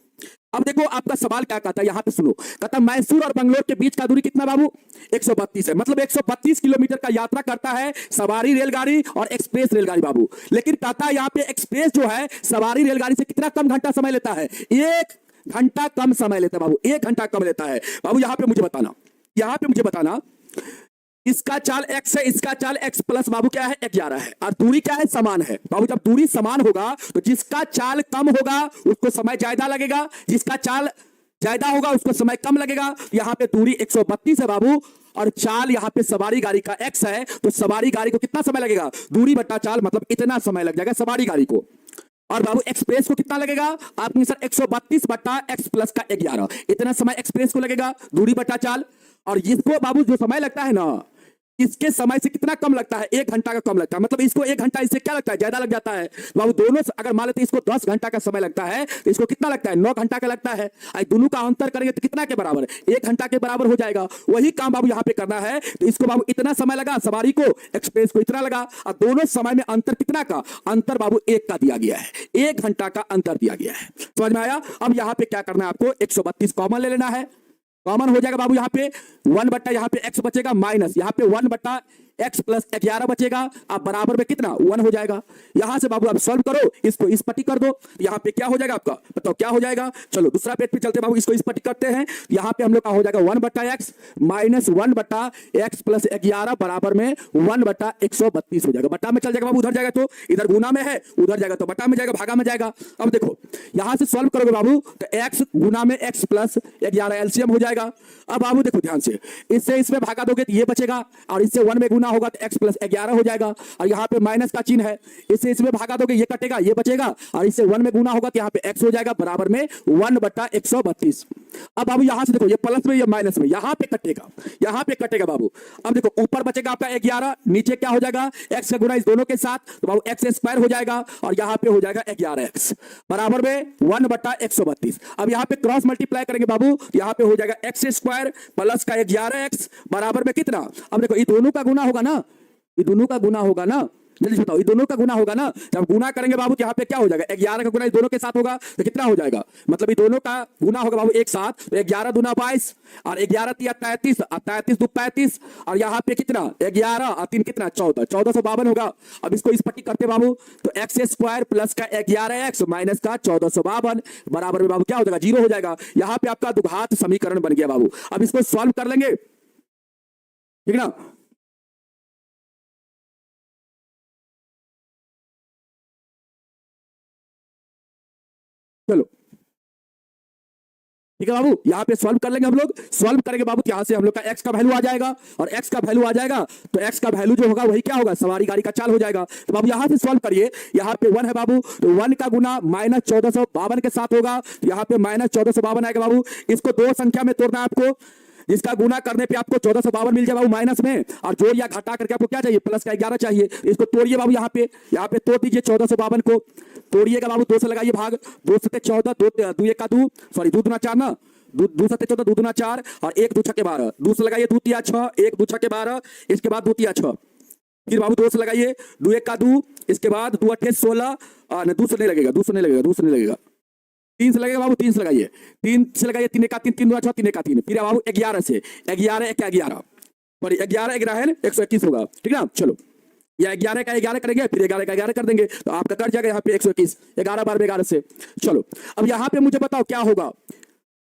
अब देखो आपका सवाल क्या कहता है, यहां पे सुनो। कहता मैसूर और बंगलोर के बीच का दूरी कितना बाबू? 132 है। मतलब 132 किलोमीटर का यात्रा करता है सवारी रेलगाड़ी और एक्सप्रेस रेलगाड़ी बाबू। लेकिन कहता है यहाँ पे एक्सप्रेस जो है सवारी रेलगाड़ी से कितना कम घंटा समय लेता है? 1 घंटा कम समय लेता है बाबू, 1 घंटा कम लेता है बाबू। यहां पे मुझे बताना, यहां पे मुझे बताना, इसका चाल x है, इसका चाल x प्लस बाबू क्या है? 11 है। और दूरी क्या है? समान है बाबू। जब दूरी समान होगा तो जिसका चाल कम होगा उसको समय ज्यादा लगेगा, जिसका चाल ज्यादा होगा उसको समय कम लगेगा। यहां पे दूरी 132 है बाबू और चाल यहां पे सवारी गाड़ी का x है, तो सवारी गाड़ी को कितना समय लगेगा? दूरी बट्टा चाल, मतलब इतना समय लग जाएगा सवारी गाड़ी को। और बाबू एक्सप्रेस को कितना लगेगा? आपने सर 132 बट्टा x प्लस का 11, इतना समय एक्सप्रेस को लगेगा, दूरी बट्टा चाल। और इसको बाबू जो समय लगता है ना, इसके समय से कितना कम लगता है? 1 घंटा का कम लगता है। मतलब इसको 1 घंटा, इससे क्या लगता है? ज्यादा लग जाता है बाबू। दोनों अगर मान लेते इसको 10 घंटा का समय लगता है तो इसको कितना लगता है? 9 घंटा का लगता है। दोनों का अंतर करेंगे तो कितना के बराबर? 1 घंटा के बराबर हो जाएगा। वही काम बाबू यहाँ पे करना है। तो इसको बाबू इतना समय लगा सवारी को, एक्सप्रेस को इतना लगा, और दोनों समय में अंतर कितना का? अंतर बाबू 1 का दिया गया है, 1 घंटा का अंतर दिया गया है। समझ में आया? अब यहाँ पे क्या करना है आपको? 132 कॉमन ले लेना है। कॉमन हो जाएगा बाबू, यहाँ पे 1 बट्टा यहाँ पे x बचेगा माइनस यहाँ पे 1 बट्टा x प्लस 11 बचेगा। अब बराबर में कितना? 1 हो जाएगा। यहां से बाबू आप सॉल्व करो, इसको इस पट्टी कर दो, यहाँ पे क्या हो जाएगा आपका? बताओ क्या हो जाएगा? चलो दूसरा पेज पे चलते बाबू, इसको इस पट्टी करते हैं। यहाँ पे हम लोग का हो जाएगा 1 बट्टा x माइनस 1 बट्टा x प्लस 11 बराबर में 1 बट्टा 132 हो जाएगा। बट्टा में चल जाएगा बाबू, उधर जाएगा तो इधर गुना में है, उधर जाएगा तो बट्टा में जाएगा, भागा में जाएगा। अब देखो यहां से सॉल्व करोगे बाबू तो x गुना में x प्लस 11 एलसीएम हो जाएगा। अब बाबू देखो ध्यान से, इससे इसमें भागा दोगे तो ये बचेगा, और इससे 1 में गुना होगा तो x प्लस 11 हो जाएगा। और यहाँ पे माइनस का चिन्ह है, इससे इसमें भागा दोगे ये कटेगा, ये बचेगा, और इससे 1 में गुना होगा तो यहाँ पे x हो जाएगा बराबर में 1 बट्टा 132। अब बाबू यहां से देखो, ये प्लस में ये माइनस में, यहाँ पे कटेगा, यहाँ पे कटेगा बाबू। अब देखो ऊपर बचेगा आपका 11, नीचे क्या हो जाएगा? x का गुना इस दोनों के साथ, तो बाबू x स्क्वायर हो जाएगा, और यहाँ पे हो जाएगा 11x बराबर में 1 बट्टा 132। अब यहाँ पे क्रॉस मल्टीप्लाई करेंगे बाबू, यहाँ पे हो जाएगा x स्क्वायर प्लस का 11x बराबर में कितना? अब देखो ये दोनों का गुना होगा ना, ये दोनों का गुना होगा ना, जल्दी बताओ, ये दोनों का गुना होगा ना। जब गुना करेंगे बाबू तो यहाँ पे क्या हो जाएगा? 11 का गुना इस दोनों के साथ होगा तो कितना हो जाएगा? मतलब ये दोनों का गुना होगा बाबू एक साथ, तो 11 दूना 22 और 11 तिया 33 और 33 दो 35, और यहाँ पे कितना? 11 और 3 कितना? 14, 1452 होगा। अब इसको इस पट्टी करते बाबू तो x स्क्वायर प्लस का 11x माइनस का 1452 बराबर में बाबू क्या हो जाएगा? 0 हो जाएगा। यहाँ पे आपका द्विघात समीकरण बन गया बाबू। अब इसको सॉल्व कर लेंगे, ठीक ना? चलो ठीक है बाबू, यहाँ पे सॉल्व कर लेंगे हम लोग। सॉल्व करेंगे बाबू तो यहाँ से हम लोग का x का वैल्यू आ जाएगा, और x का वैल्यू आ जाएगा तो x का वैल्यू जो होगा वही क्या होगा? सवारी गाड़ी का चाल हो जाएगा। तो बाबू यहाँ से सॉल्व करिए, यहाँ पे 1 है बाबू, तो 1 का गुना माइनस 1452 के साथ होगा, तो यहाँ पे माइनस 1452 आएगा बाबू। इसको 2 संख्या में तोड़ना है आपको, जिसका गुना करने पे आपको 1452 मिल जाए बाबू माइनस में, और जोड़ या घटा करके आपको क्या चाहिए? प्लस का 11 चाहिए। इसको तोड़िए बाबू, यहाँ पे तोड़ दीजिए 1452 को, तोड़िएगा बाबू, 2 से लगाइए भाग, 2 से 14, 2 1 का 2, सॉरी 2 दूना 4 ना, 2 7 14, 2 दूना 4 और 1 2 6 12, 2 से लगाइए 2 तिया 6, 1 2 6 12, इसके बाद 2 तिया 6, फिर बाबू 2 से लगाइए 2 1 का 2, इसके बाद 2 8 16, और 2 से नहीं लगेगा, 2 से नहीं लगेगा, 2 से नहीं लगेगा, 3 से लगेगा बाबू, 3 से लगाइए, 3 से लगाइए, 3 1 का 3, 3 2 6, 3 1 का 3, फिर बाबू 11 से 11 1 का 11, सॉरी 11 11 है 121 होगा, ठीक ना? चलो या 11 का 11 करेंगे, फिर 11 का 11 कर देंगे, तो आपका कट जाएगा यहाँ पे 121, 11 बार 11 से। चलो अब यहाँ पे मुझे बताओ क्या होगा,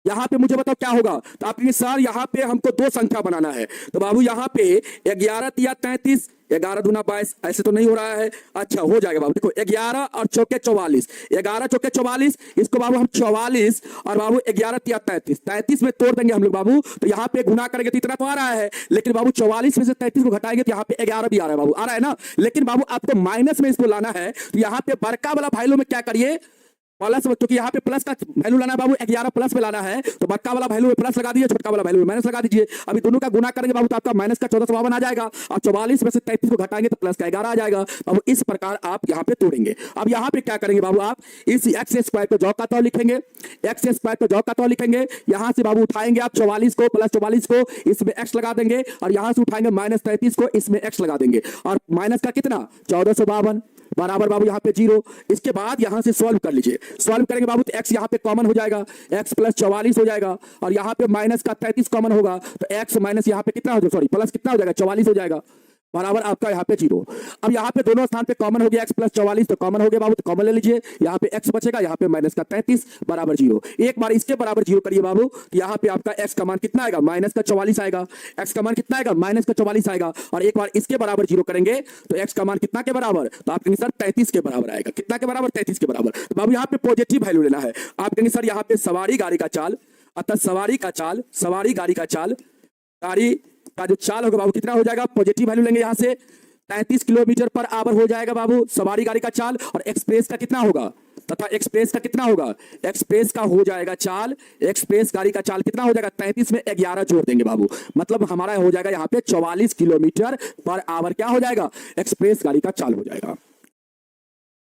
यहाँ पे मुझे बताओ क्या होगा? तो आप सर यहाँ पे हमको 2 संख्या बनाना है, तो बाबू यहाँ पे 11 तिया 33, 11 दूना 22, ऐसे तो नहीं हो रहा है। अच्छा हो जाएगा बाबू, देखो 11 और चौके 44, 11 चौके 44, इसको बाबू हम 44 और बाबू 11 तिया 33, 33 में तोड़ देंगे हम लोग बाबू, तो यहाँ पे गुना करेंगे तो इतना तो आ रहा है, लेकिन बाबू 44 में से 33 को घटाएंगे तो यहाँ पे 11 भी आ रहा है बाबू, आ रहा है ना? लेकिन बाबू आपको माइनस में इसको लाना है, तो यहाँ पे बड़का वाला वैल्यू में क्या करिए? प्लस, क्योंकि यहाँ पे प्लस का वैल्यू लाना है बाबू, 11 प्लस में लाना है, तो बड़का वाला वैल्यू में प्लस लगा दीजिए, छोटका वाला वैल्यू में माइनस लगा दीजिए। अभी दोनों का गुना करेंगे बाबू तो आपका माइनस का 1452 आ जाएगा, और 44 में से 33 को घटाएंगे तो प्लस का 11 आ जाएगा बाबू। इस प्रकार आप यहाँ पे तोड़ेंगे। अब यहाँ पे क्या करेंगे बाबू, आप इस एक्स स्क्वायर को जौ का तौर लिखेंगे, एक्स स्क्वायर को जौ का तौर लिखेंगे, यहाँ से बाबू उठाएंगे आप 44 को प्लस 44 को, इसमें एक्स लगा देंगे, और यहाँ से उठाएंगे माइनस 33 को, इसमें एक्स लगा देंगे, और माइनस का कितना? 1452, बराबर बाबू यहाँ पे 0। इसके बाद यहाँ से सॉल्व कर लीजिए, सॉल्व करेंगे बाबू तो x यहाँ पे कॉमन हो जाएगा, x प्लस 44 हो जाएगा, और यहाँ पे माइनस का 33 कॉमन होगा तो x माइनस यहाँ पे कितना हो जाएगा, सॉरी प्लस कितना हो जाएगा, 44 हो जाएगा, बराबर आपका यहाँ पे 0। अब यहाँ पे दोनों स्थान पे कॉमन हो गया, x प्लस 44 तो कॉमन हो गया बाबू, तो कॉमन ले लीजिए, यहाँ पे x बचेगा, यहाँ पे माइनस का 33 बराबर 0। एक बार इसके बराबर 0 करिए बाबू, तो यहाँ पे आपका x का मान कितना आएगा, माइनस का 44 आएगा, x का मान कितना आएगा, माइनस का 44 आएगा, और एक बार इसके बराबर 0 करेंगे तो x का मान कितना के बराबर, तो आप कहेंगे सर 33 के बराबर आएगा, कितना के बराबर, 33 के बराबर। तो बाबू यहाँ पे पॉजिटिव वैल्यू लेना है, आप कहेंगे सर यहाँ पे सवारी गाड़ी का चाल, अतः सवारी का चाल, सवारी गाड़ी का चाल, गाड़ी का जो चाल होगा बाबू कितना हो जाएगा, पॉजिटिव वैल्यू लेंगे यहाँ से 33 किलोमीटर पर आवर हो जाएगा बाबू सवारी गाड़ी का चाल, और एक्सप्रेस का कितना होगा, तथा एक्सप्रेस का कितना होगा, एक्सप्रेस का हो जाएगा चाल, एक्सप्रेस गाड़ी का चाल कितना हो जाएगा, 33 में 11 जोड़ देंगे बाबू, मतलब हमारा हो जाएगा यहाँ पे 44 किलोमीटर पर आवर क्या हो जाएगा, एक्सप्रेस गाड़ी का चाल हो जाएगा।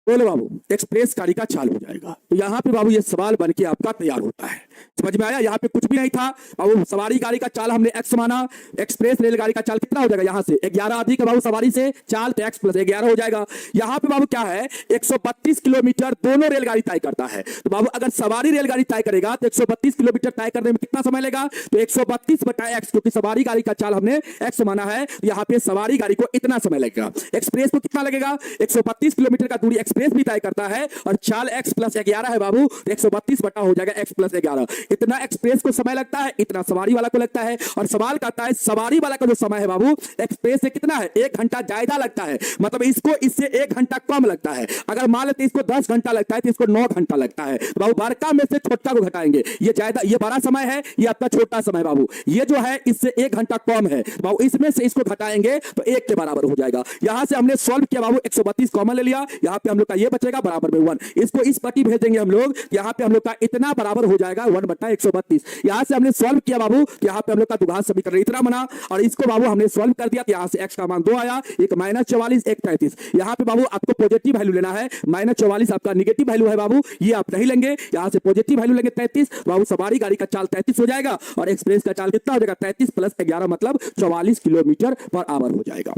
बोलो बाबू, एक्सप्रेस गाड़ी का चाल हो जाएगा। तो यहाँ पे बाबू ये सवाल बन के आपका तैयार होता है, समझ में आया, यहाँ पे कुछ भी नहीं था बाबू, सवारी गाड़ी का चाल हमने x माना, एक्सप्रेस रेलगाड़ी का चाल कितना हो जाएगा, यहाँ से 11 अधिक बाबू सवारी से चाल, तो x प्लस 11 हो जाएगा। यहाँ पे बाबू क्या है, 132 किलोमीटर दोनों रेलगाड़ी तय करता है, तो बाबू अगर सवारी रेलगाड़ी तय करेगा तो 132 किलोमीटर तय करने में कितना समय लेगा, तो 132 बटा x, क्योंकि सवारी गाड़ी का चाल हमने x माना है, यहाँ पे सवारी गाड़ी को इतना समय लगेगा। एक्सप्रेस को कितना लगेगा, 132 किलोमीटर का दूरी एक्सप्रेस भी तय करता है, और चाल x प्लस 11 है बाबू, 132 बटा हो जाएगा x प्लस 11। इतना एक्सप्रेस को समय लगता है, इतना सवारी वाला को लगता है, और सवाल कहता है सवारी वाला का जो समय है बाबू एक्सप्रेस से कितना है, 1 घंटा ज्यादा लगता है, मतलब इसको इससे 1 घंटा कम लगता है। अगर मान लेते इसको 10 घंटा लगता है तो इसको 9 घंटा लगता है, तो बाबू बड़का में से छोटा को घटाएंगे, ये ज्यादा, ये बड़ा समय है, ये आपका छोटा समय बाबू, ये जो है इससे 1 घंटा कम है, बाबू इसमें से इसको घटाएंगे तो 1 के बराबर हो जाएगा। यहां से हमने सॉल्व किया बाबू, 132 कॉमन ले लिया, यहाँ पे हम लोग का ये बचेगा बराबर में 1, इसको इस पट्टी भेज देंगे हम लोग, यहाँ पे हम लोग का इतना बराबर हो जाएगा 1 बटा 132। यहां से हमने सॉल्व किया बाबू, यहाँ पे हम लोग का द्विघात समीकरण इतना बना, और इसको बाबू हमने सॉल्व कर दिया, यहाँ से x का मान 2 आया, एक माइनस 44 एक 33। यहाँ पे बाबू आपको पॉजिटिव वैल्यू लेना है, माइनस 44 आपका निगेटिव वैल्यू है बाबू, ये आप नहीं लेंगे, यहाँ से पॉजिटिव वैल्यू लेंगे 33, बाबू सवारी गाड़ी का चाल 33 हो जाएगा, और एक्सप्रेस का चाल कितना हो जाएगा, 33 प्लस 11 मतलब 44 किलोमीटर पर आवर हो जाएगा।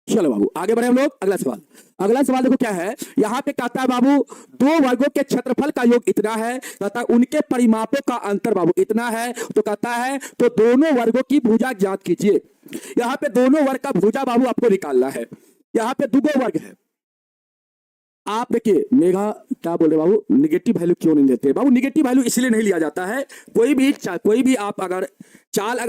चलो बाबू आगे बढ़े हम लोग, अगला सवाल, अगला सवाल देखो क्या है, यहाँ पे कहता है बाबू दो वर्गों के क्षेत्रफल का योग इतना है, कहता है उनके परिमापों का अंतर बाबू इतना है, तो कहता है तो दोनों वर्गों की भुजा ज्ञात कीजिए। यहाँ पे दोनों वर्ग का भुजा बाबू आपको निकालना है, यहाँ पे दो वर्ग है, आप देखिए मेघा क्या बोल रहे बाबू, निगेटिव वैल्यू क्यों नहीं लेते बाबू, निगेटिव वैल्यू इसलिए नहीं लिया जाता है, कोई भी आप अगर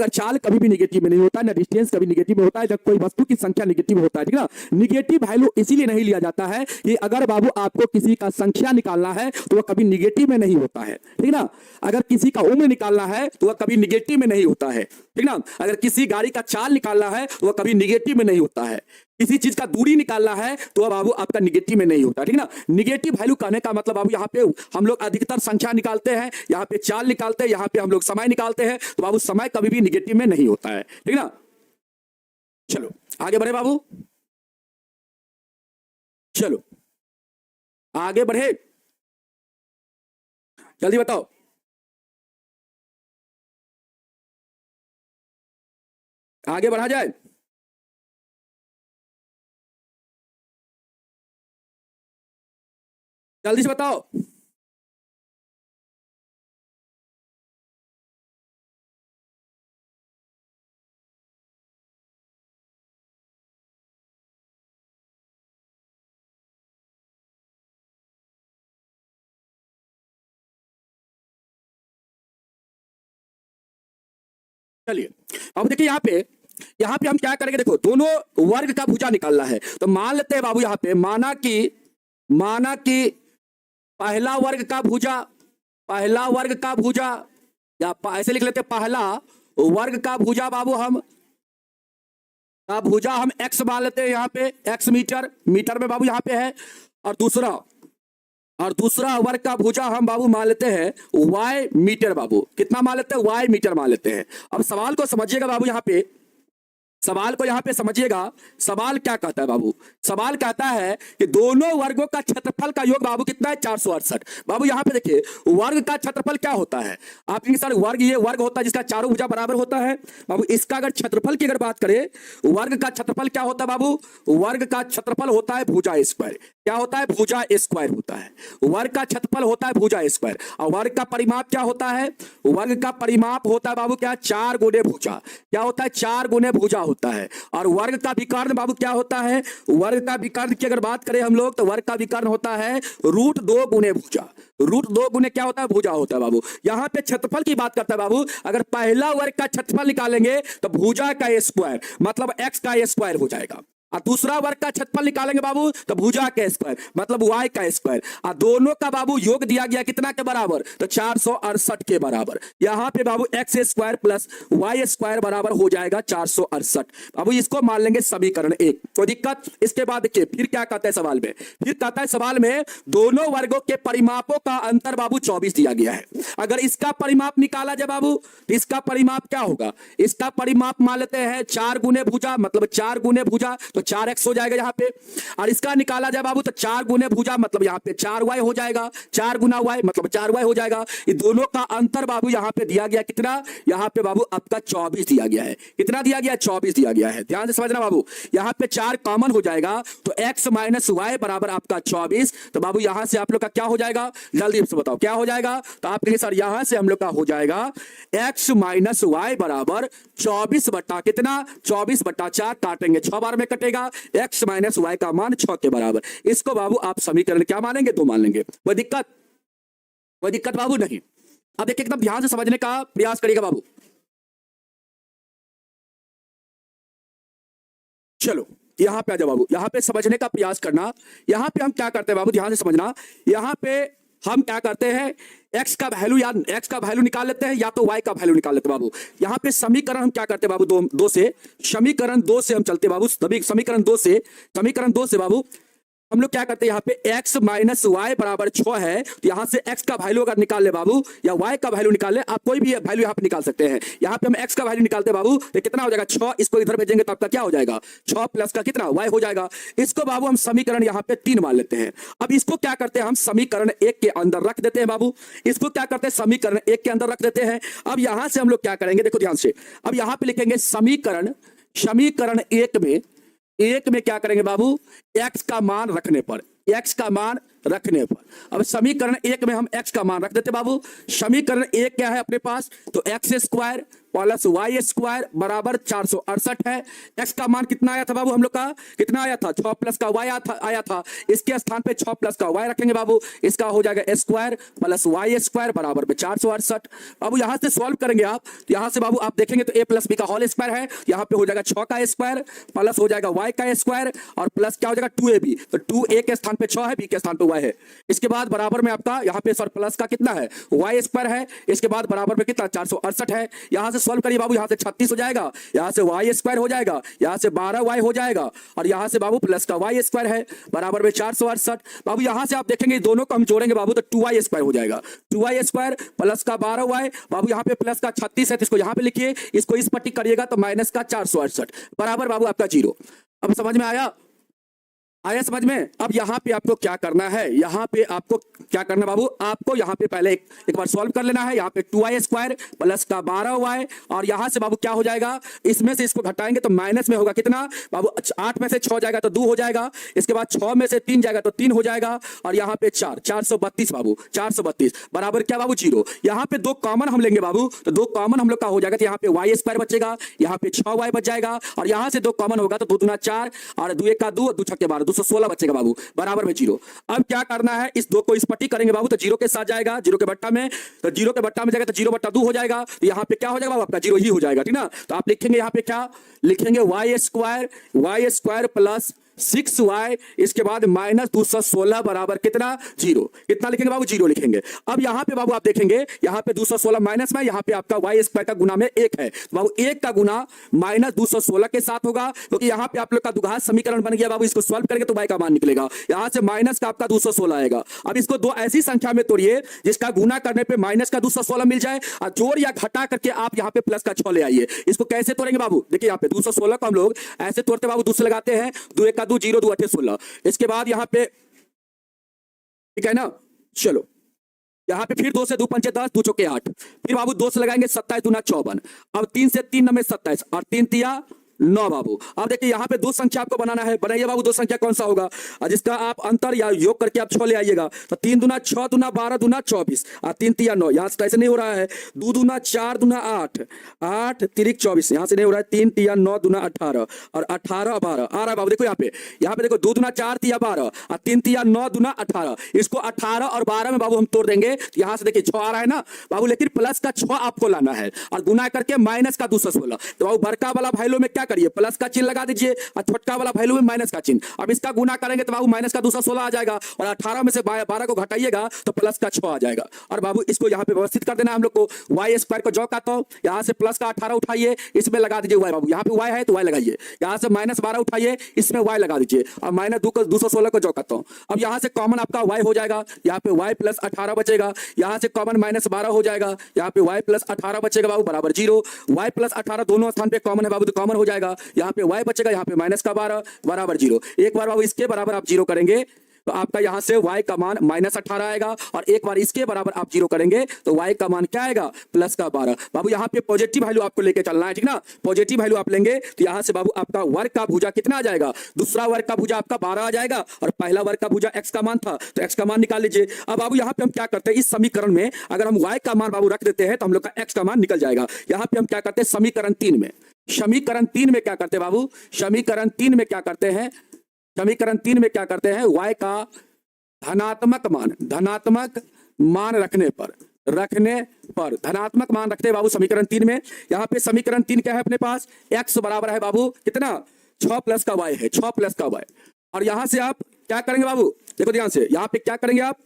चाल कभी भी निगेटिव में नहीं होता, ना डिस्टेंस कभी निगेटिव में होता है, जब कोई वस्तु की संख्या निगेटिव होता है, ठीक ना। निगेटिव वैल्यू इसीलिए नहीं लिया जाता है कि अगर बाबू आपको किसी का संख्या निकालना है तो वह कभी निगेटिव में नहीं होता है, ठीक ना। अगर किसी का उम्र निकालना है तो वह कभी निगेटिव में नहीं होता है, ठीक ना। अगर किसी गाड़ी का चाल निकालना है तो वह कभी निगेटिव में नहीं होता है, किसी चीज का दूरी निकालना है तो वह बाबू आपका निगेटिव में नहीं होता, ठीक ना। निगेटिव वैल्यू कहने का मतलब बाबू यहाँ पे हम लोग अधिकतर संख्या निकालते हैं, यहाँ पे चाल निकालते हैं, यहाँ पे हम लोग समय निकालते हैं, तो बाबू समय कभी भी निगेटिव में नहीं होता है, ठीक ना। चलो आगे बढ़े बाबू, चलो आगे बढ़े, जल्दी बताओ, आगे बढ़ा जाए। जल्दी से बताओ, चलिए अब देखिए यहाँ पे हम क्या करेंगे, देखो दोनों वर्ग का भुजा निकालना है, तो मान लेते हैं बाबू यहाँ पे माना कि पहला वर्ग का भुजा या ऐसे लिख लेते हैं, पहला वर्ग का भुजा बाबू हम x मान लेते हैं, यहाँ पे x मीटर में बाबू यहाँ पे है, और दूसरा वर्ग का भुजा हम बाबू मान लेते हैं y मीटर, बाबू कितना मान लेते हैं, y मीटर मान लेते हैं। अब सवाल को समझिएगा बाबू, यहाँ पे सवाल को यहां पे समझिएगा। सवाल क्या कहता है बाबू? सवाल कहता है कि दोनों वर्गों का क्षेत्रफल का योग बाबू कितना है? 468। बाबू यहां पे देखिए, वर्ग का क्षेत्रफल क्या होता है? आप कहेंगे सर वर्ग, ये वर्ग होता है जिसका चारों भुजा बराबर होता है। बाबू इसका अगर क्षेत्रफल की अगर बात करें, वर्ग का क्षेत्रफल क्या होता है बाबू? वर्ग का क्षेत्रफल होता है भुजा स्क्वायर। क्या होता है? भुजा स्क्वायर होता है। वर्ग का क्षेत्रफल होता है भुजा स्क्वायर। और वर्ग का परिमाप क्या होता है? वर्ग का परिमाप होता है बाबू क्या? 4 गुने भुजा। क्या होता है? 4 गुने भुजा होता है। और वर्ग का विकर्ण बाबू क्या होता है? वर्ग का विकर्ण की अगर बात करें हम लोग, तो वर्ग का विकर्ण होता है √2 गुने भुजा। √2 गुने क्या होता है? भुजा होता है बाबू। यहां पे क्षेत्रफल की बात करता है बाबू। अगर पहला वर्ग का क्षेत्रफल निकालेंगे तो भुजा का स्क्वायर मतलब x का स्क्वायर हो जाएगा। और दूसरा वर्ग का क्षेत्रफल निकालेंगे बाबू तो भुजा का स्क्वायर मतलब y का स्क्वायर। और दोनों का बाबू योग दिया गया कितना के बराबर? तो 468 के बराबर। यहां पे बाबू x square plus y square बराबर हो जाएगा 468। बाबू इसको मान लेंगे समीकरण 1। कोई दिक्कत? इसके बाद देखिए फिर क्या कहता है सवाल में। फिर कहता है सवाल में दोनों वर्गों के परिमापों का अंतर बाबू 24 दिया गया है। अगर इसका परिमाप निकाला जाए बाबू तो इसका परिमाप क्या होगा? इसका परिमाप मान लेते हैं 4 गुने भुजा मतलब 4 गुने भुजा तो 4x हो जाएगा यहाँ पे। और इसका निकाला जाए बाबू तो 4 गुने भुजा मतलब यहाँ पे 4y हो जाएगा। 4 गुना y मतलब 4y हो जाएगा। ये दोनों का अंतर बाबू यहाँ पे दिया गया कितना? यहाँ पे बाबू आपका 24 दिया गया है। कितना दिया गया? 24 दिया गया है। ध्यान से समझना बाबू, यहाँ पे 4 कॉमन हो जाएगा तो x माइनस वाई बराबर आपका 24। तो बाबू यहाँ से आप लोग का क्या हो जाएगा? जल्दी से बताओ क्या हो जाएगा? तो आप कहेंगे सर यहाँ से हम लोग का हो जाएगा x माइनस वाई बराबर 24 बट्टा कितना? 24/4 काटेंगे 6 बार में कटेगा। x माइनस वाई का मान 6 के बराबर। इसको बाबू आप समीकरण क्या मानेंगे? 2 मान लेंगे। कोई दिक्कत? कोई दिक्कत बाबू नहीं। अब देखिए एकदम ध्यान से समझने का प्रयास करिएगा बाबू। चलो यहां पे आ जाओ बाबू, यहां पे समझने का प्रयास करना। यहां पे हम क्या करते हैं बाबू? ध्यान से समझना। यहां पे हम क्या करते हैं? x का वैल्यू या x का वैल्यू निकाल लेते हैं या तो y का वैल्यू निकाल लेते हैं बाबू। यहां पे समीकरण हम क्या करते हैं बाबू? दो से समीकरण 2 से हम चलते बाबू। समीकरण 2 से बाबू हम लोग क्या करते हैं? यहाँ पे x माइनस वाई बराबर 6 है तो यहां से x का वैल्यू अगर निकाल ले बाबू या y का वैल्यू निकाल ले, आप कोई भी वैल्यू यहाँ पे निकाल सकते हैं। यहाँ पे हम x का वैल्यू निकालते हैं बाबू तो कितना हो जाएगा? 6। इसको इधर भेजेंगे तो आपका क्या हो जाएगा? 6 प्लस का कितना? y हो जाएगा। इसको बाबू हम समीकरण यहाँ पे 3 मान लेते हैं। अब इसको क्या करते हैं? हम समीकरण 1 के अंदर रख देते हैं बाबू। इसको क्या करते हैं? समीकरण 1 के अंदर रख देते हैं। अब यहां से हम लोग क्या करेंगे? देखो ध्यान से। अब यहां पे लिखेंगे समीकरण 1 में क्या करेंगे बाबू? x का मान रखने पर, x का मान रखने पर। अब समीकरण 1 में हम x का मान रख देते बाबू। समीकरण 1 क्या है अपने पास? तो x square plus Y square बराबर 468 है। x का मान कितना आया था बाबू? हम लोग का कितना आया था? 6 प्लस का y आया था। इसके स्थान पे 6 प्लस का y रखेंगे बाबू। इसका हो जाएगा स्क्वायर प्लस वाई स्क्वायर बराबर में 468। बाबू यहां से सॉल्व करेंगे आप तो यहां से बाबू आप देखेंगे तो a प्लस बी का होल स्क्वायर है। यहां पे हो जाएगा 6 का स्क्वायर प्लस हो जाएगा y का स्क्वायर और प्लस क्या हो जाएगा? 2ab। तो 2a के स्थान पे 6 है, b के स्थान पे y है। इसके बाद बराबर में आपका यहाँ पे सर प्लस का कितना है? y स्क्वायर है। इसके बाद बराबर में कितना? 468 है। यहां से सॉल्व करिए बाबू। यहां से 36 हो जाएगा, यहां से y स्क्वायर हो जाएगा, यहां से 12y हो जाएगा और यहां से बाबू प्लस का y स्क्वायर है बराबर में 468। बाबू यहां से आप देखेंगे दोनों को हम जोड़ेंगे बाबू तो 2y स्क्वायर हो जाएगा। 2y स्क्वायर प्लस का 12y बाबू यहाँ पे प्लस का 36 है तो इसको यहां पे लिखिए। इसको इस पट्टी करिएगा तो माइनस का 468 बराबर बाबू आपका 0। अब समझ में आया समझ में? अब यहाँ पे आपको क्या करना है? यहाँ पे आपको क्या करना बाबू? आपको यहाँ पे पहले एक बार सॉल्व कर लेना है। यहाँ पे 2y स्क्वायर प्लस का 12y और यहाँ से बाबू क्या हो जाएगा? इसमें से इसको घटाएंगे तो माइनस में होगा कितना बाबू? 8 में से 6 जाएगा तो 2 हो जाएगा। इसके बाद 6 में से 3 जाएगा तो 3 हो जाएगा और यहाँ पे 432 बाबू 432 बराबर क्या बाबू? 0। यहाँ पे 2 कॉमन हम लेंगे बाबू तो 2 कॉमन हम लोग का हो जाएगा तो यहाँ पे y स्क्वायर बचेगा, यहाँ पे 6y बच जाएगा और यहाँ से 2 कॉमन होगा तो 2 दूना 4 और 2 1 का 2 2 6 12 216 बचेगा बाबू बराबर में 0। अब क्या करना है? इस 2 को इस पट्टी करेंगे बाबू तो 0 के साथ जाएगा, 0 के बट्टा में तो 0 के बट्टा में जाएगा तो 0/2 हो जाएगा। तो यहाँ पे क्या हो जाएगा बाबू? आपका 0 ही हो जाएगा, ठीक ना? तो आप लिखेंगे यहाँ पे क्या लिखेंगे? y स्क्वायर प्लस 6y, इसके बाद -216 बराबर कितना 0। कितना लिखेंगे बाबू 0 लिखेंगे। अब यहाँ पे बाबू आप देखेंगे यहाँ पे 216 माइनस में, यहाँ पे आपका y स्क्वायर का गुना में 1 है, तो बाबू 1 का गुना -216 के साथ होगा, क्योंकि यहाँ पे आप लोग का द्विघात समीकरण बन गया बाबू। इसको सॉल्व करेंगे तो y का मान निकलेगा, यहाँ से माइनस का आपका 216 आएगा। अब इसको दो ऐसी संख्या में तोड़िए जिसका गुना करने पे माइनस का 216 मिल जाए, और जोड़ या घटा करके आप यहाँ पे प्लस का 6 ले आइए। इसको कैसे तोड़ेंगे बाबू, देखिए यहाँ पे 216 को हम लोग ऐसे तोड़ते बाबू, 2 से लगाते हैं, 2 1 का 2 0, 2 8 16। इसके बाद यहाँ पे ठीक है ना, चलो यहाँ पे फिर 2 से 2 पंचे 10, 2 चौके 8, फिर बाबू 2 से लगाएंगे 27 दूना 54। अब 3 से 3 नंबर 27 और 3 तिया 9 बाबू। अब देखिए यहाँ पे दो संख्या आपको बनाना है, बनाइए बाबू। दो संख्या कौन सा होगा जिसका आप अंतर या योग करके आप 6 ले आइएगा। तो 3 दूना 6 दूना 12 दूना 24 और 3 तिया 9, यहाँ से ऐसे नहीं हो रहा है। 2 दूना 4 दूना 8, 8 तिरिक 24, यहाँ से नहीं हो रहा है। 3 तिया 9 दूना 18 और 18 12 आ रहा है बाबू। देखो यहाँ पे देखो 2 दूना 4 तिया 12 और 3 तिया 9 दूना 18। इसको 18 और 12 में बाबू हम तोड़ देंगे, तो यहाँ से देखिए 6 आ रहा है ना बाबू, लेकिन प्लस का 6 आपको लाना है और गुना करके माइनस का 216। तो बाबू बड़का वाला वैल्यू में क्या करिए, प्लस का चिन्ह लगा दीजिए और छोटका वाला वैल्यू में माइनस का चिन्ह। अब इसका गुना करेंगे तो बाबू माइनस का 216 आ जाएगा और 18 में से 12 को घटाइएगा तो प्लस का 6 आ जाएगा। और बाबू इसको यहाँ पे व्यवस्थित कर देना हम लोग को। वाई स्क्वायर को जो काटो, यहाँ से प्लस का 18 उठाइए, इसमें लगा दीजिए वाई। बाबू यहाँ पे वाई है तो वाई लगाइए, यहाँ से -12 उठाइए, इसमें वाई लगा दीजिए और -216 को जो काटता हूँ। अब यहाँ से कॉमन आपका वाई हो जाएगा, यहाँ पे वाई प्लस 18 बचेगा, यहाँ से कॉमन -12 हो जाएगा, यहाँ पे वाई प्लस 18 बचेगा बाबू बराबर 0। वाई प्लस 18 दोनों स्थान पे कॉमन है बाबू, तो कॉमन हो जाएगा। यहाँ पे y बचेगा, यहाँ पे माइनस का 12 बराबर 0। एक बार बाबू इसके बराबर आप 0 करेंगे तो आपका यहाँ से y का मान -18 आएगा, और एक बार इसके बराबर आप 0 करेंगे तो y का मान क्या आएगा प्लस का 12। बाबू यहाँ पे पॉजिटिव वैल्यू आपको लेके चलना है, ठीक ना। पॉजिटिव वैल्यू आप लेंगे तो यहाँ से बाबू आपका वर्ग का भुजा कितना आ जाएगा, दूसरा वर्ग का भुजा आपका 12 आ जाएगा, और पहला वर्ग का भुजा x का मान था तो x का मान निकाल लीजिए। अब बाबू यहाँ पे हम क्या करते हैं, इस समीकरण में अगर हम y का मान बाबू रख देते हैं तो हम लोग का x का मान निकल जाएगा। यहाँ पे हम क्या करते हैं, समीकरण 3 में क्या करते हैं बाबू, समीकरण 3 में क्या करते हैं, समीकरण 3 में क्या करते हैं, y का धनात्मक मान रखने पर धनात्मक मान रखते हैं बाबू समीकरण 3 में। यहाँ पे समीकरण 3 क्या है अपने पास, x बराबर है बाबू कितना 6 प्लस का y है, 6 प्लस का y। और यहां से आप क्या करेंगे बाबू, देखो ध्यान से, यहाँ पे क्या करेंगे आप,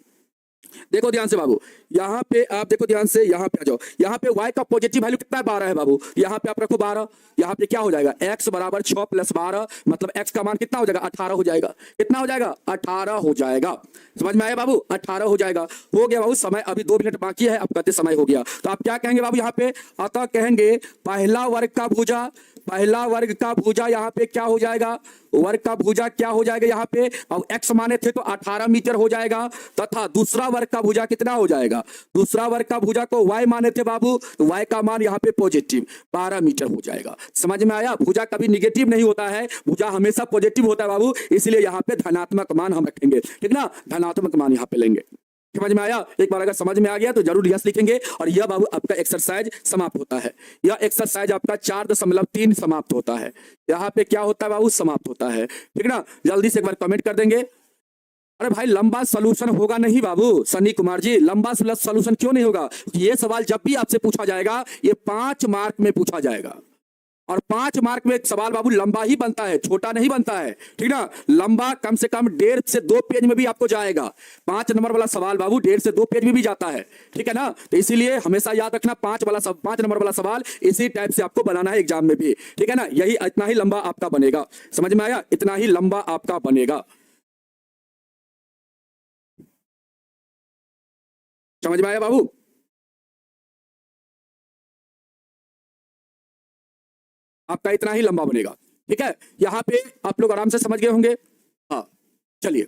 देखो ध्यान से बाबू, यहाँ पे आप देखो ध्यान से, यहाँ पे आ जाओ। यहाँ पे y का पॉजिटिव वैल्यू कितना है 12 है बाबू, यहाँ पे आप रखो 12। यहाँ पे क्या हो जाएगा, x बराबर 6 प्लस 12 मतलब x का मान कितना हो जाएगा 18 हो जाएगा। कितना हो जाएगा 18 हो जाएगा, समझ में आया बाबू, 18 हो जाएगा। हो गया बाबू, समय अभी 2 मिनट बाकी है, अब कहते समय हो गया। तो आप क्या कहेंगे बाबू यहाँ पे, अतः कहेंगे पहला वर्ग का भुजा यहाँ पे क्या हो जाएगा, वर्ग का भुजा क्या हो जाएगा यहाँ पे, अब x माने थे तो 18 मीटर हो जाएगा, तथा दूसरा वर्ग का भुजा कितना हो जाएगा, दूसरा वर्ग का भुजा को y माने थे बाबू, तो y का मान यहाँ पे पॉजिटिव 12 मीटर हो जाएगा। समझ में आया, भुजा कभी निगेटिव नहीं होता है, भुजा हमेशा पॉजिटिव होता है बाबू, इसलिए यहाँ पे धनात्मक मान हम रखेंगे, ठीक ना, धनात्मक मान यहाँ पे लेंगे। समझ में आया, एक बार अगर समझ में आ गया तो जरूर यस लिखेंगे। और यह बाबू आपका एक्सरसाइज समाप्त होता है, यह एक्सरसाइज आपका 4.3 समाप्त होता है। यहाँ पे क्या होता है बाबू, समाप्त होता है, ठीक ना। जल्दी से एक बार कमेंट कर देंगे। अरे भाई लंबा सॉल्यूशन होगा नहीं बाबू, सनी कुमार जी लंबा सॉल्यूशन क्यों नहीं होगा, ये सवाल जब भी आपसे पूछा जाएगा ये 5 मार्क में पूछा जाएगा, और 5 मार्क में एक सवाल बाबू लंबा ही बनता है, छोटा नहीं बनता है, ठीक ना। लंबा कम से कम 1.5 से 2 पेज में भी आपको जाएगा। 5 नंबर वाला सवाल बाबू 1.5 से 2 पेज में भी जाता है, ठीक है ना। तो इसीलिए हमेशा याद रखना 5 नंबर वाला सवाल इसी टाइप से आपको बनाना है एग्जाम में भी, ठीक है ना। यही इतना ही लंबा आपका बनेगा, समझ में आया, इतना ही लंबा आपका बनेगा, समझ में आया बाबू। आपका इतना ही लंबा बनेगा, ठीक है। यहाँ पे आप लोग आराम से समझ गए होंगे। हाँ चलिए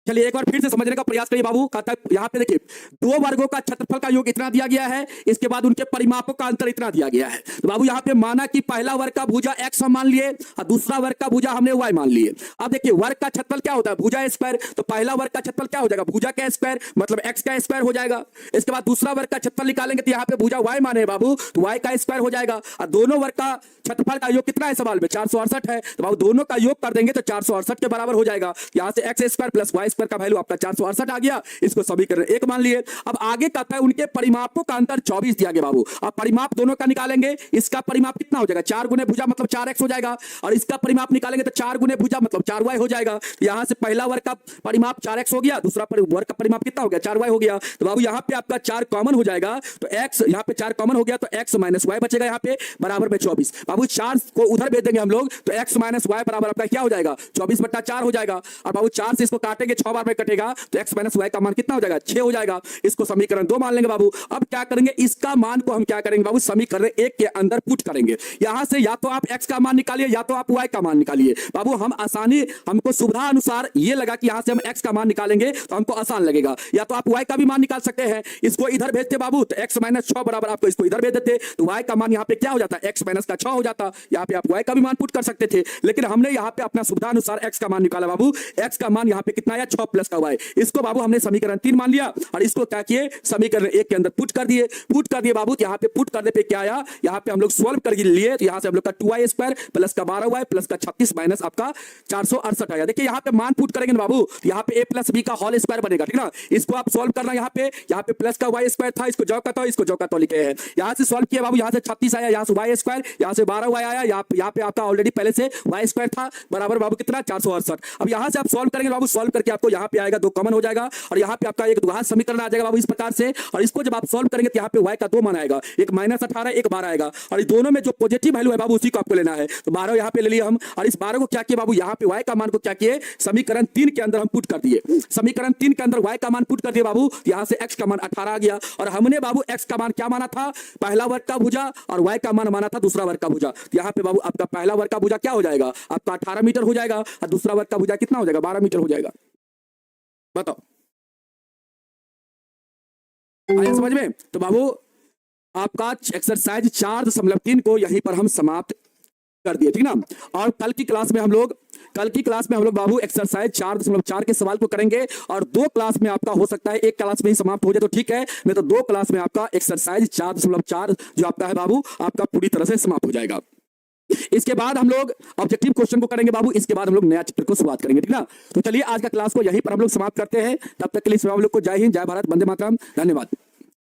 एक बार फिर से समझने का प्रयास करिए बाबू। कहता है यहाँ पे देखिए 2 वर्गों का क्षेत्रफल का योग इतना दिया गया है, इसके बाद उनके परिमापों का अंतर इतना दिया गया है। तो बाबू यहाँ पे माना कि पहला वर्ग का भुजा x हम मान लिए और दूसरा वर्ग का भुजा हमने y मान लिए। अब देखिए वर्ग का क्षेत्रफल क्या होता है, भुजा स्क्वायर, तो पहला वर्ग का क्षेत्रफल क्या हो जाएगा, भुजा का स्क्वायर मतलब x का स्क्वायर हो जाएगा। इसके बाद दूसरा वर्ग का क्षेत्रफल निकालेंगे तो यहाँ पे भुजा y माने बाबू, तो y का स्क्वायर हो जाएगा। और दोनों वर्ग का क्षेत्रफल का योग कितना है सवाल में 468 है, तो बाबू दोनों का योग कर देंगे तो 468 के बराबर हो जाएगा। यहाँ से x square plus y square का वैल्यू आपका 468 आ गया, इसको समीकरण 1 मान लिए। अब आगे कहता है उनके परिमापों का अंतर 24 दिया गया बाबू। अब परिमाप दोनों का निकालेंगे, इसका परिमाप कितना हो जाएगा 4 गुने भुजा मतलब 4x हो जाएगा, और इसका परिमाप निकालेंगे तो 4 गुने भुजा मतलब 4y हो जाएगा। यहां से पहला वर्ग का परिमाप 4x हो गया, दूसरा वर्ग का परिमाप कितना हो गया 4y हो गया। तो बाबू यहां पे आपका 4 कॉमन हो जाएगा, तो x यहां पे 4 कॉमन हो गया तो x माइनस y बचेगा यहां पे बराबर में 24। बाबू 4 को उधर भेज देंगे हम लोग तो x माइनस y बराबर आपका क्या हो जाएगा 24/4 हो जाएगा। और बाबू 4 से इसको काटेंगे 6 बार में कटेगा तो x माइनस y का मान कितना हो जाएगा 6 हो जाएगा। इसको समीकरण 2 मान लेंगे बाबू। अब क्या करेंगे, इसका मान को हम क्या करेंगे बाबू समीकरण 1 के अंदर पुट करेंगे। यहां से या तो आप x का मान निकालिए या तो आप y का मान निकालिए। बाबू हम आसानी हमको सुविधा अनुसार ये लगा कि यहां से हम x का मान निकालेंगे तो हमको आसान लगेगा, या तो आप y का भी मान निकाल सकते हैं। इसको इधर भेजते बाबू तो x माइनस 6 बराबर आपको इसको इधर भेज देते तो y का मान यहां पे क्या हो जाता x माइनस का 6 हो जाता। यहां पे आप y का भी मान पुट कर सकते थे, लेकिन हमने यहां पे अपना सुविधा अनुसार x का मान निकाला बाबू। x का मान यहां पे कितना आया 6 प्लस का y। इसको बाबू हमने समीकरण 3 मान लिया और इसको क्या किए समीकरण 1 के अंदर पुट कर दिए बाबू। यहां पे पुट करने पे क्या आया, यहां पे हम लोग सॉल्व कर लिए तो यहां से हम लोग का 2y स्क्वायर प्लस का 12y प्लस का 36 माइनस आपका 468 आया। देखिए यहां पे मान पुट करेंगे ना बाबू, यहां पे a प्लस b का होल स्क्वायर बनेगा, ठीक ना। इसको आप सॉल्व करना, यहां पे प्लस का y स्क्वायर था, इसको जॉ का तो लिखे हैं। यहां से सॉल्व किया बाबू, यहां से 36 आया, यहां से y स्क्वायर, यहां से 12y आया, यहां पे आपका ऑलरेडी पहले से y स्क्वायर था बराबर बाबू कितना 468। अब यहां से आप सॉल्व करेंगे बाबू, सॉल्व करके आपको यहां पे आएगा 2 कॉमन हो जाएगा और यहां पे आपका एक द्विघात समीकरण आ जाएगा बाबू इस प्रकार से। और इसको जब आप सॉल्व करेंगे तो यहां पे y का 2 मान आएगा, एक -18 एक 12 आएगा, और दोनों में जो पॉजिटिव वैल्यू है बाबू उसी को आपको लेना है। तो 12 यहां पे ले लिए हम, और इस 12 को क्या किए बाबू यहां पे y का मान को क्या किए समीकरण 3 के अंदर हम पुट कर दिए। समीकरण 3 के अंदर y का मान पुट कर दिए बाबू, यहां से x का मान 18 आ गया, और हमने बाबू x का मान क्या माना था पहला वर्ग का भुजा, और y का मान माना था दूसरा वर्ग का भुजा। यहां पे बाबू आपका पहला वर्ग का भुजा क्या हो जाएगा आपका 18 मीटर हो जाएगा, और दूसरा वर्ग का भुजा कितना हो जाएगा 12 मीटर हो जाएगा। बताओ आया समझ में। तो बाबू आपका एक्सरसाइज 4.3 को यहीं पर हम समाप्त कर दिए, ठीक ना। और कल की क्लास में हम लोग बाबू एक्सरसाइज 4.4 के सवाल को करेंगे, और 2 क्लास में आपका हो सकता है, एक क्लास में ही समाप्त हो जाए तो ठीक है, नहीं तो 2 क्लास में आपका एक्सरसाइज 4.4 जो आपका है बाबू आपका पूरी तरह से समाप्त हो जाएगा। इसके बाद हम लोग ऑब्जेक्टिव क्वेश्चन को करेंगे बाबू, इसके बाद हम लोग नया चैप्टर को शुरुआत करेंगे, ठीक ना। तो चलिए आज का क्लास को यहीं पर हम लोग समाप्त करते हैं, तब तक के लिए हम लोग को जय हिंद, जय भारत, वंदे मातरम, धन्यवाद।